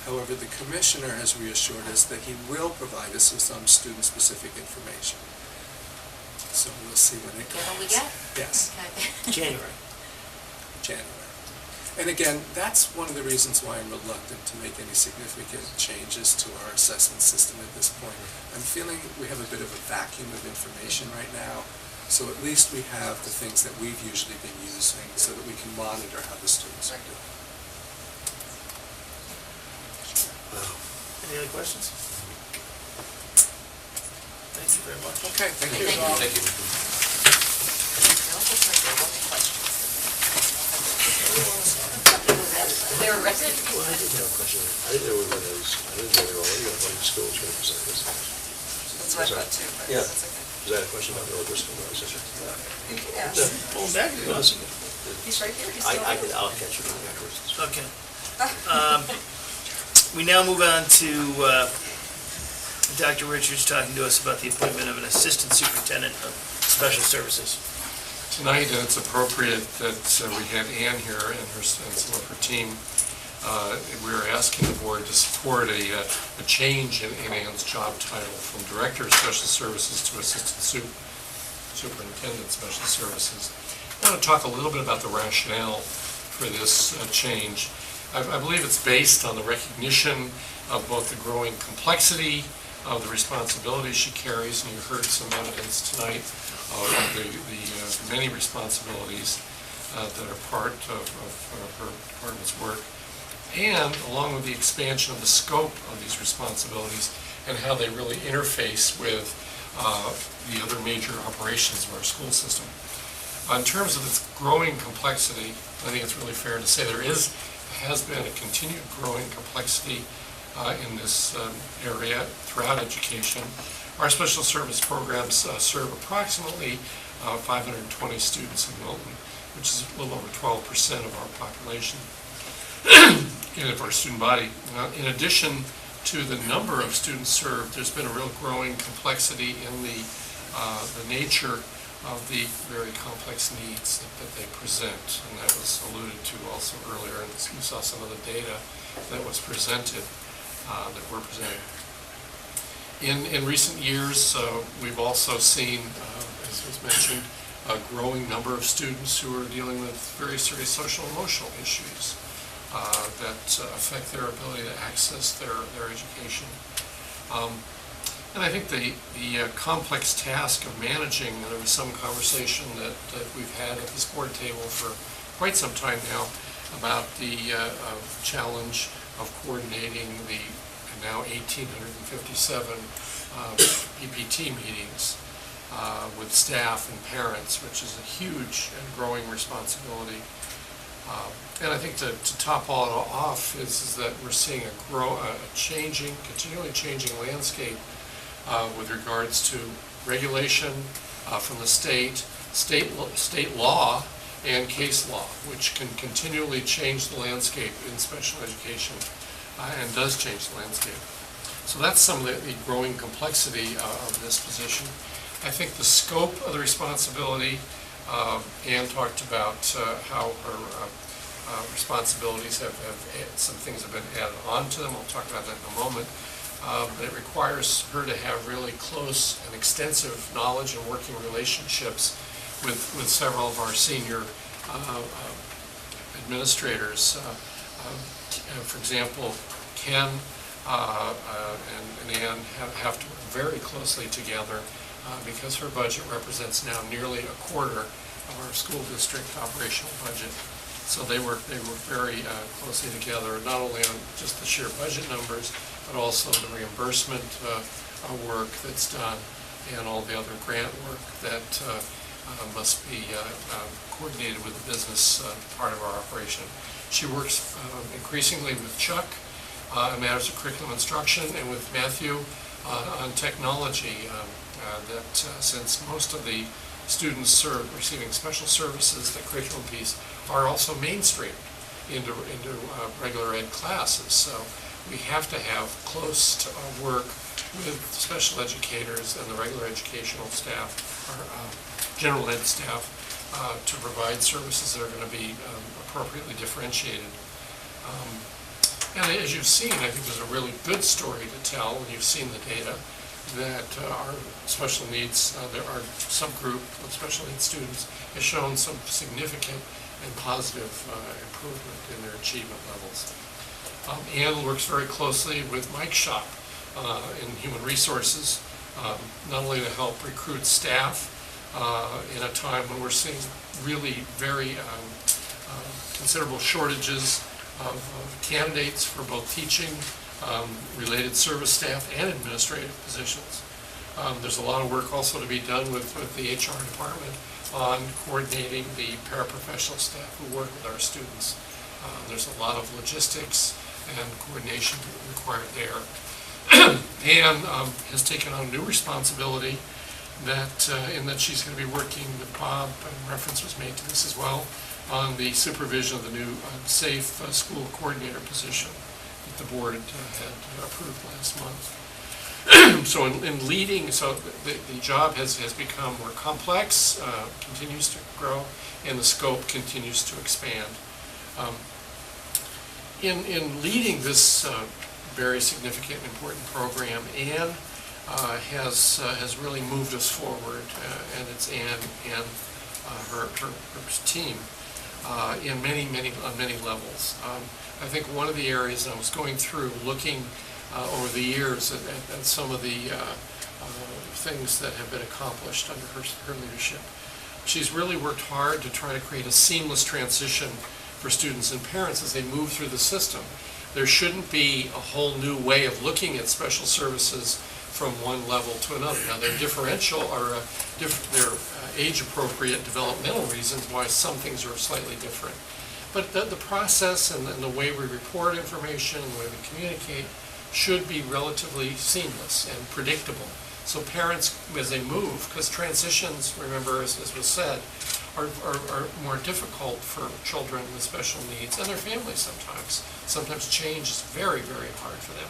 However, the commissioner has reassured us that he will provide us with some student-specific information. So we'll see when it comes. What will we get? Yes. Okay. January. And again, that's one of the reasons why I'm reluctant to make any significant changes to our assessment system at this point. I'm feeling we have a bit of a vacuum of information right now, so at least we have the things that we've usually been using so that we can monitor how the students are doing. Any other questions? Thank you very much. Okay, thank you. Thank you. They were ready. Well, I did have a question. I didn't know they were already on one school was going to present this. That's what I thought too, but Yeah. that's okay. Was that a question about North Bristol? You can ask. Well, back to us. He's right here. He's I, still I here. could, I'll catch you afterwards. Okay. We now move on to Dr. Richards talking to us about the appointment of an Assistant Superintendent of Special Services. Tonight, it's appropriate that we have Ann here and some of her team. We're asking the board to support a change in Ann's job title from Director of Special Services to Assistant Superintendent of Special Services. I want to talk a little bit about the rationale for this change. I believe it's based on the recognition of both the growing complexity of the responsibilities she carries, and you heard some evidence tonight of the many responsibilities that are part of her department's work, and along with the expansion of the scope of these responsibilities and how they really interface with the other major operations of our school system. In terms of its growing complexity, I think it's really fair to say there has been a continued growing complexity in this area throughout education. Our special service programs serve approximately 520 students in Milton, which is a little over 12% of our population, of our student body. In addition to the number of students served, there's been a real growing complexity in the nature of the very complex needs that they present, and that was alluded to also earlier, and you saw some of the data that was presented, that were presented. In recent years, we've also seen, as was mentioned, a growing number of students who are dealing with very serious social and emotional issues that affect their ability to access their education. And I think the complex task of managing, and there was some conversation that we've had at this board table for quite some time now about the challenge of coordinating the now 1,857 PPT meetings with staff and parents, which is a huge and growing responsibility. And I think to top all it off is that we're seeing a continually changing landscape with regards to regulation from the state law, and case law, which can continually change the landscape in special education and does change the landscape. So that's some of the growing complexity of this position. I think the scope of the responsibility, Ann talked about how her responsibilities some things have been added on to them. I'll talk about that in a moment. But it requires her to have really close and extensive knowledge and working relationships with several of our senior administrators. For example, Ken and Ann have to work very closely together because her budget represents now nearly a quarter of our school district operational budget. So they work very closely together, not only on just the sheer budget numbers, but also the reimbursement work that's done and all the other grant work that must be coordinated with the business part of our operation. She works increasingly with Chuck in matters of curriculum instruction and with Matthew on technology. Since most of the students receiving special services, the curriculum piece, are also mainstreamed into regular ed classes. So we have to have close work with special educators and the regular educational staff, or general ed staff, to provide services that are going to be appropriately differentiated. And as you've seen, I think there's a really good story to tell when you've seen the data that our special needs, our subgroup of special needs students has shown some significant and positive improvement in their achievement levels. Ann works very closely with Mike Shop in Human Resources, not only to help recruit staff in a time when we're seeing really very considerable shortages of candidates for both teaching, related service staff, and administrative positions. There's a lot of work also to be done with the HR department on coordinating the paraprofessional staff who work with our students. There's a lot of logistics and coordination required there. Ann has taken on new responsibility in that she's going to be working with Bob, and reference was made to this as well, on the supervision of the new safe school coordinator position that the board had approved last month. So in leading, the job has become more complex, continues to grow, and the scope continues to expand. In leading this very significant and important program, Anne has really moved us forward, and it's Anne and her team on many levels. I think one of the areas I was going through, looking over the years at some of the things that have been accomplished under her leadership. She's really worked hard to try to create a seamless transition for students and parents as they move through the system. There shouldn't be a whole new way of looking at special services from one level to another. Now, they're differential, or they're age-appropriate developmental reasons why some things are slightly different. But the process and the way we report information and the way we communicate should be relatively seamless and predictable. So parents, as they move, because transitions, remember, as was said, are more difficult for children with special needs and their families sometimes. Sometimes change is very, very hard for them.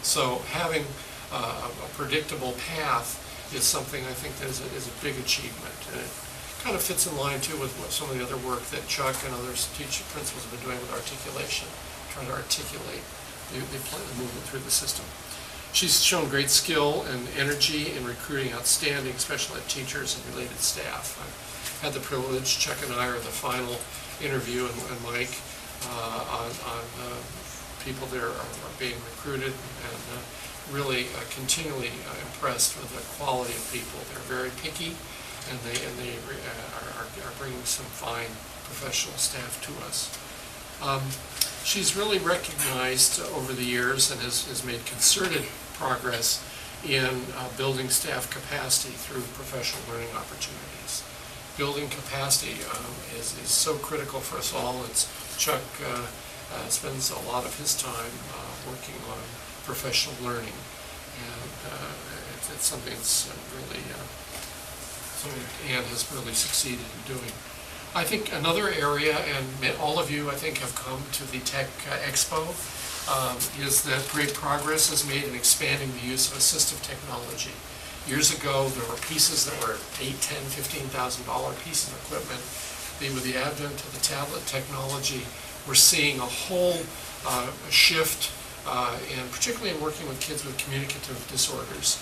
So having a predictable path is something I think that is a big achievement. And it kind of fits in line, too, with some of the other work that Chuck and other teaching principals have been doing with articulation, trying to articulate the movement through the system. She's shown great skill and energy in recruiting outstanding special ed teachers and related staff. I've had the privilege, Chuck and I are the final interview, and Mike, on people there are being recruited, and really continually impressed with the quality of people. They're very picky, and they are bringing some fine professional staff to us. She's really recognized over the years and has made concerted progress in building staff capacity through professional learning opportunities. Building capacity is so critical for us all. Chuck spends a lot of his time working on professional learning, and it's something that's really something Anne has really succeeded in doing. I think another area, and all of you, I think, have come to the Tech Expo, is that great progress is made in expanding the use of assistive technology. Years ago, there were pieces that were $8,000, $10,000, $15,000 pieces of equipment. With the advent of the tablet technology, we're seeing a whole shift, and particularly in working with kids with communicative disorders.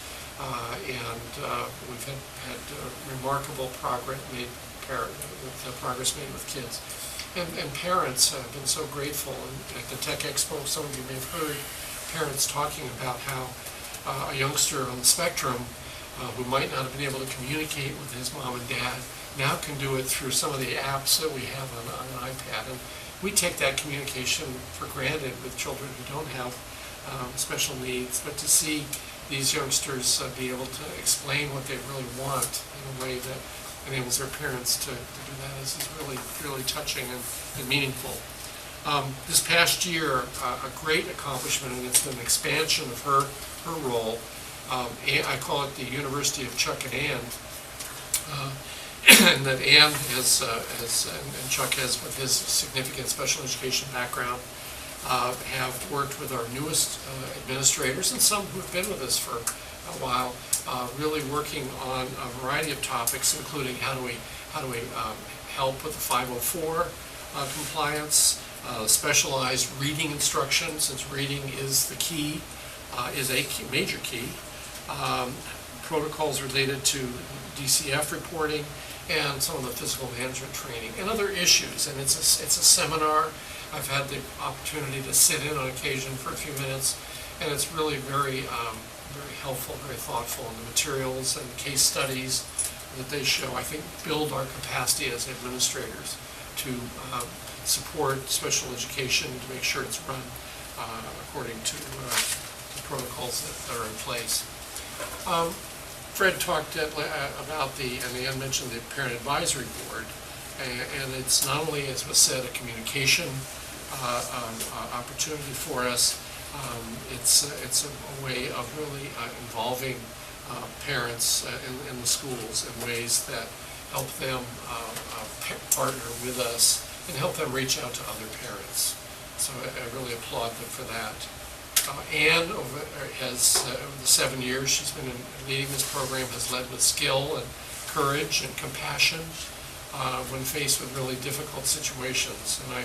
We've had remarkable progress made with kids. And parents have been so grateful. And at the Tech Expo, some of you may have heard parents talking about how a youngster on the spectrum who might not have been able to communicate with his mom and dad now can do it through some of the apps that we have on an iPad. And we take that communication for granted with children who don't have special needs, but to see these youngsters be able to explain what they really want in a way that enables their parents to do that is really, really touching and meaningful. This past year, a great accomplishment, and it's been an expansion of her role. I call it the University of Chuck and Ann, and that Ann has, and Chuck has, with his significant special education background, have worked with our newest administrators and some who have been with us for a while, really working on a variety of topics, including how do we help with the 504 compliance, specialized reading instruction, since reading is the key, is a major key, protocols related to DCF reporting, and some of the physical management training, and other issues. And it's a seminar. I've had the opportunity to sit in on occasion for a few minutes, and it's really very helpful, very thoughtful, and the materials and case studies that they show, I think, build our capacity as administrators to support special education, to make sure it's run according to the protocols that are in place. Fred talked about and Ann mentioned the Parent Advisory Board, and it's not only, as was said, a communication opportunity for us. It's a way of really involving parents in the schools in ways that help them partner with us and help them reach out to other parents. So I really applaud them for that. Anne has, over the 7 years she's been leading this program, has led with skill and courage and compassion when faced with really difficult situations. And I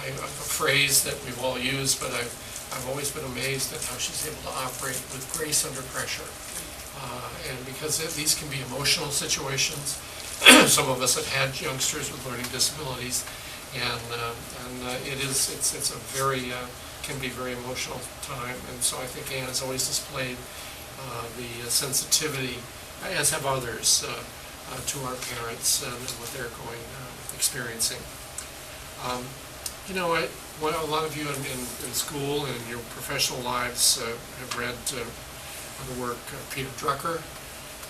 a phrase that we've all used, but I've always been amazed at how she's able to operate with grace under pressure. And because these can be emotional situations, some of us have had youngsters with learning disabilities, and it's a very can be very emotional time, and so I think Anne has always displayed the sensitivity, as have others, to our parents and what they're experiencing. Well, a lot of you in school and in your professional lives have read the work of Peter Drucker,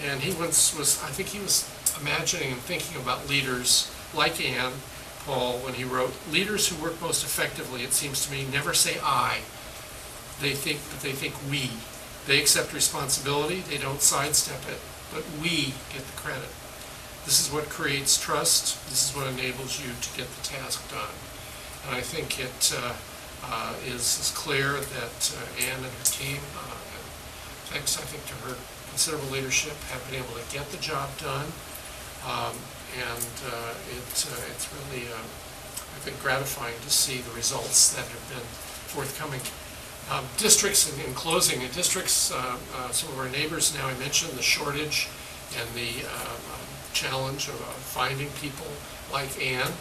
and he once was, I think he was imagining and thinking about leaders like Anne Paul when he wrote, "Leaders who work most effectively, it seems to me, never say I. They think we. They accept responsibility, they don't sidestep it, but we get the credit. This is what creates trust, this is what enables you to get the task done." And I think it is clear that Anne and her team, thanks I think to her considerable leadership, have been able to get the job done. It's really, I think, gratifying to see the results that have been forthcoming. Districts, in closing, districts, some of our neighbors now, I mentioned the shortage and the challenge of finding people like Anne.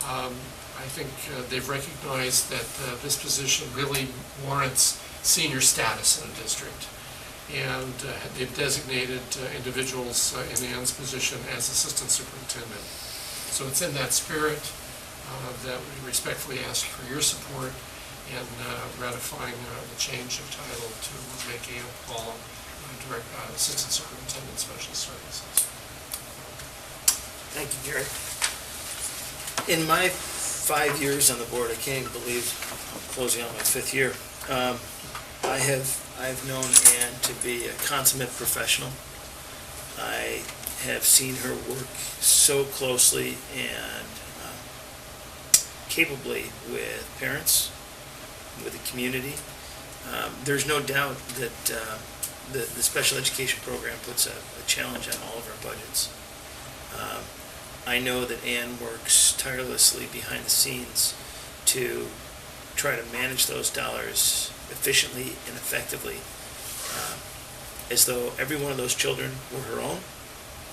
I think they've recognized that this position really warrants senior status in a district. And they've designated individuals in Anne's position as assistant superintendent. So it's in that spirit that we respectfully ask for your support in ratifying the change of title to make Anne Paul assistant superintendent special services. Thank you, Gary. In my 5 years on the board, I can't even believe I'm closing out my 5th year. I've known Anne to be a consummate professional. I have seen her work so closely and capably with parents, with the community. There's no doubt that the special education program puts a challenge on all of our budgets. I know that Anne works tirelessly behind the scenes to try to manage those dollars efficiently and effectively, as though every one of those children were her own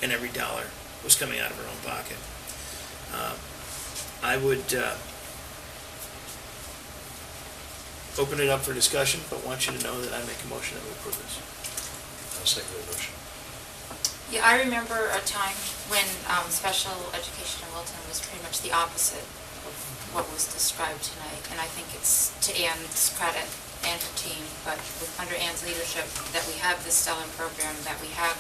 and every dollar was coming out of her own pocket. I would open it up for discussion, but want you to know that I make a motion that we approve this. I'll second the motion. Yeah, I remember a time when special education in Wilton was pretty much the opposite of what was described tonight, and I think it's to Anne's credit and her team, but under Anne's leadership, that we have this stellar program, that we have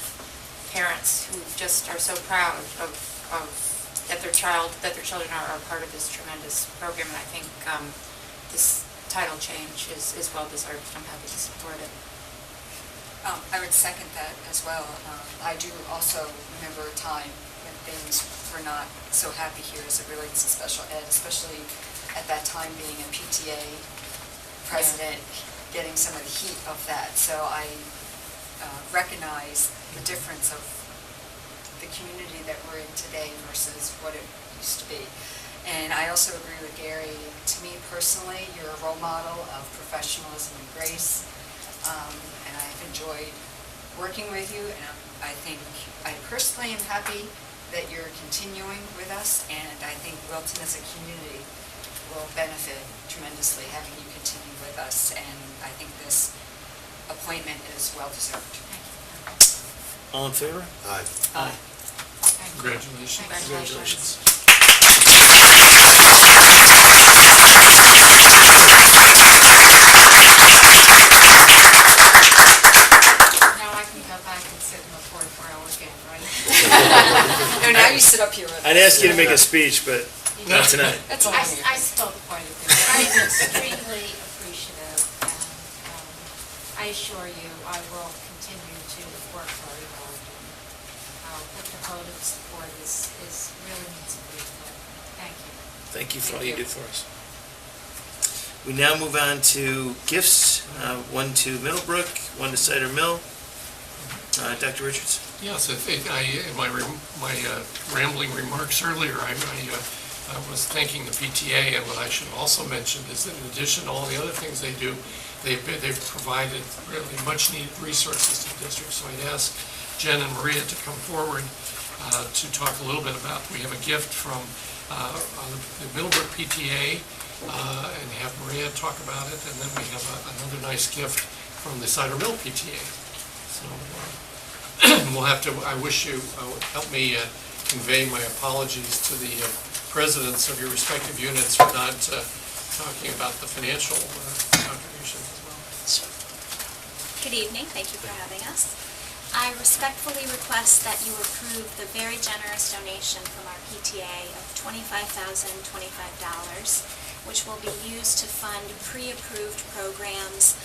parents who just are so proud of that their children are part of this tremendous program, and I think this title change is well deserved. I'm happy to support it. I would second that as well. I do also remember a time when things were not so happy here as it relates to special ed, especially at that time being a PTA president, getting some of the heat of that. So I recognize the difference of the community that we're in today versus what it used to be. And I also agree with Gary. To me personally, you're a role model of professionalism and grace. And I've enjoyed working with you, and I think I personally am happy that you're continuing with us, and I think Wilton as a community will benefit tremendously having you continue with us, and I think this appointment is well deserved. All in favor? Aye. Aye. Congratulations. Congratulations. No, now you sit up here with us. I'd ask you to make a speech, but not tonight. That's all I'm here. I stole the point of this. I'm extremely appreciative, and I assure you, I will continue to work very hard. What the vote of support is really needs to be there. Thank you. Thank you for all you do for us. We now move on to gifts, one to Middlebrook, one to Cider Mill. Dr. Richards? Yes, in my rambling remarks earlier, I was thanking the PTA, and what I should also mention is that in addition to all the other things they do, they've provided really much-needed resources to the district. So I'd ask Jen and Maria to come forward to talk a little bit about, we have a gift from the Middlebrook PTA, and have Maria talk about it, and then we have another nice gift from the Cider Mill PTA. So we'll have to, I wish you help me convey my apologies to the presidents of your respective units for not talking about the financial contributions as well. Good evening, thank you for having us. I respectfully request that you approve the very generous donation from our PTA of $25,025, which will be used to fund pre-approved programs,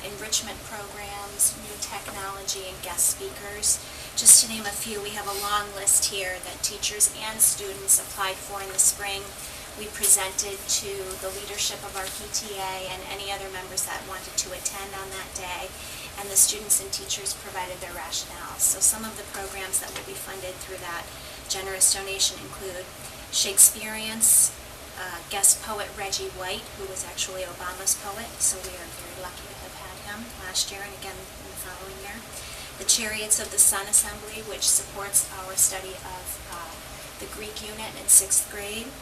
enrichment programs, new technology, and guest speakers. Just to name a few, we have a long list here that teachers and students applied for in the spring. We presented to the leadership of our PTA and any other members that wanted to attend on that day, and the students and teachers provided their rationales. So some of the programs that will be funded through that generous donation include Shakespeareans, guest poet Reggie White, who was actually Obama's poet, so we are very lucky to have had him last year and again in the following year. The Chariots of the Sun Assembly, which supports our study of the Greek unit in 6th grade.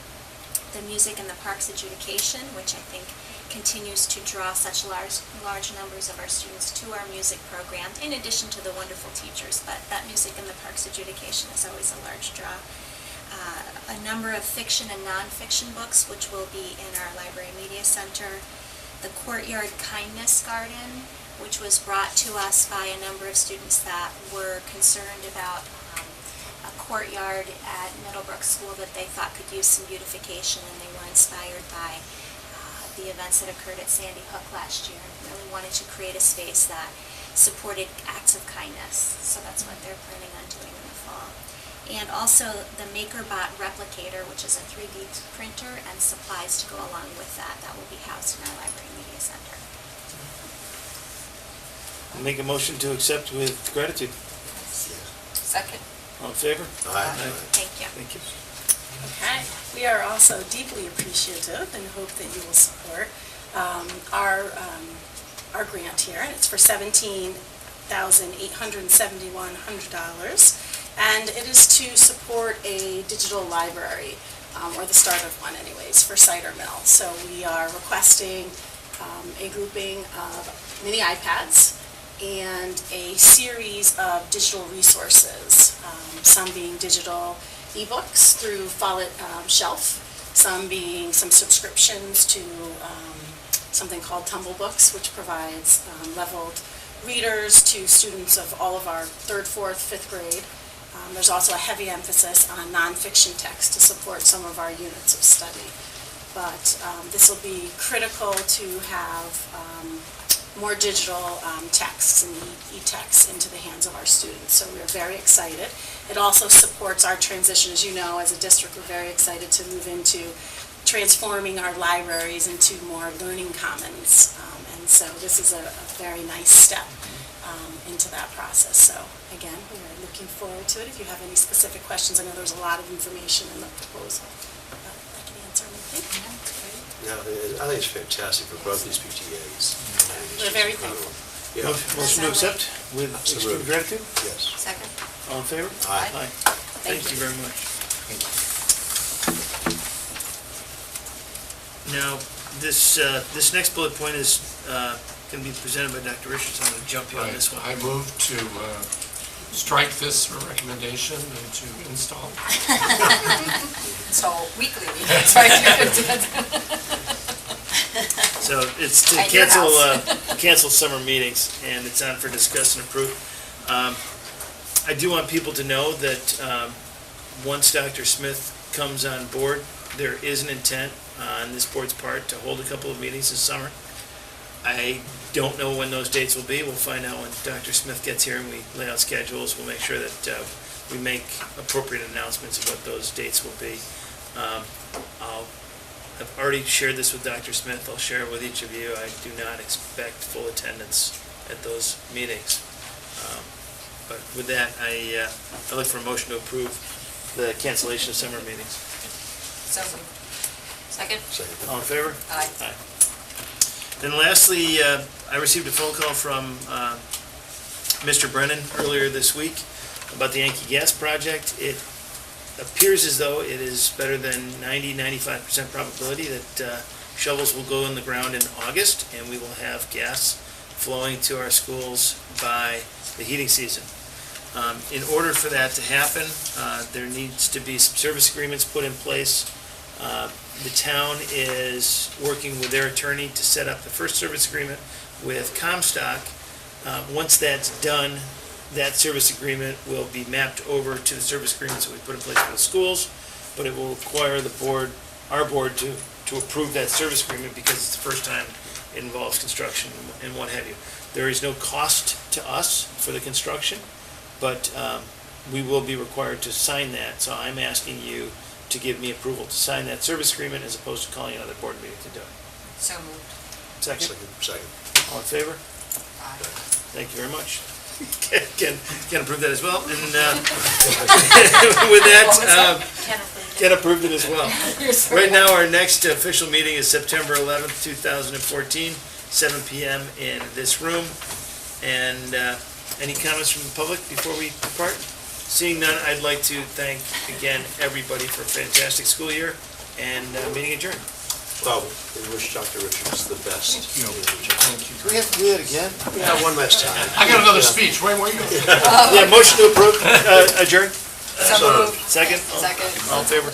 The Music in the Parks Adjudication, which I think continues to draw such large numbers of our students to our music program, in addition to the wonderful teachers, but that Music in the Parks Adjudication is always a large draw. A number of fiction and nonfiction books, which will be in our Library Media Center. The Courtyard Kindness Garden, which was brought to us by a number of students that were concerned about a courtyard at Middlebrook School that they thought could use some beautification, and they were inspired by the events that occurred at Sandy Hook last year and really wanted to create a space that supported acts of kindness. So that's what they're planning on doing in the fall. And also the MakerBot Replicator, which is a 3D printer, and supplies to go along with that. That will be housed in our Library Media Center. I'll make a motion to accept with gratitude. Second. All in favor? Aye. Thank you. Thank you. Okay. We are also deeply appreciative and hope that you will support our grant here. And it's for $17,871, and it is to support a digital library, or the start of one anyways, for Cider Mill. So we are requesting a grouping of mini iPads and a series of digital resources, some being digital ebooks through Follett Shelf, some being some subscriptions to something called Tumble Books, which provides leveled readers to students of all of our 3rd, 4th, 5th grade. There's also a heavy emphasis on nonfiction text to support some of our units of study. But this will be critical to have more digital texts and e-texts into the hands of our students. So we're very excited. It also supports our transition. As you know, as a district, we're very excited to move into transforming our libraries into more learning commons. And so this is a very nice step into that process. So again, we are looking forward to it. If you have any specific questions, I know there's a lot of information in the proposal. I can answer anything. Yeah, I think it's fantastic for both these PTAs. We're very thankful. Yeah. Motion to accept with extreme gratitude? Yes. Second. All in favor? Aye. Thank you very much. Now, this next bullet point is going to be presented by Dr. Richards. I'm going to jump you on this one. I move to strike this recommendation and to install. So weekly, that's right. So it's to At your cancel summer meetings, and it's on for discuss and approve. I do want people to know that once Dr. Smith comes on board, there is an intent on this board's part to hold a couple of meetings this summer. I don't know when those dates will be. We'll find out when Dr. Smith gets here and we lay out schedules. We'll make sure that we make appropriate announcements of what those dates will be. I've already shared this with Dr. Smith. I'll share it with each of you. I do not expect full attendance at those meetings. But with that, I look for a motion to approve the cancellation of summer meetings. So moved. Second? All in favor? Aye. Then lastly, I received a phone call from Mr. Brennan earlier this week about the Yankee Gas project. It appears as though it is better than 90-95% probability that shovels will go in the ground in August, and we will have gas flowing to our schools by the heating season. In order for that to happen, there needs to be some service agreements put in place. The town is working with their attorney to set up the first service agreement with Comstock. Once that's done, that service agreement will be mapped over to the service agreements that we put in place for the schools, but it will require the board, our board, to approve that service agreement because it's the first time it involves construction and what have you. There is no cost to us for the construction, but we will be required to sign that, so I'm asking you to give me approval to sign that service agreement as opposed to calling another board meeting to do it. So moved. Second? Second. All in favor? Aye. Thank you very much. Can approve that as well, and with that, Ken approved it as well. Right now, our next official meeting is September 11th, 2014, 7 p.m. in this room. And any comments from the public before we depart? Seeing none, I'd like to thank again everybody for a fantastic school year, and meeting adjourned. Well, we wish Dr. Richards the best. Thank you. Do we have to do that again? Yeah, one last time. I got another speech. Where are you going? Yeah, motion to approve, adjourn. So moved. Second? Second. All in favor?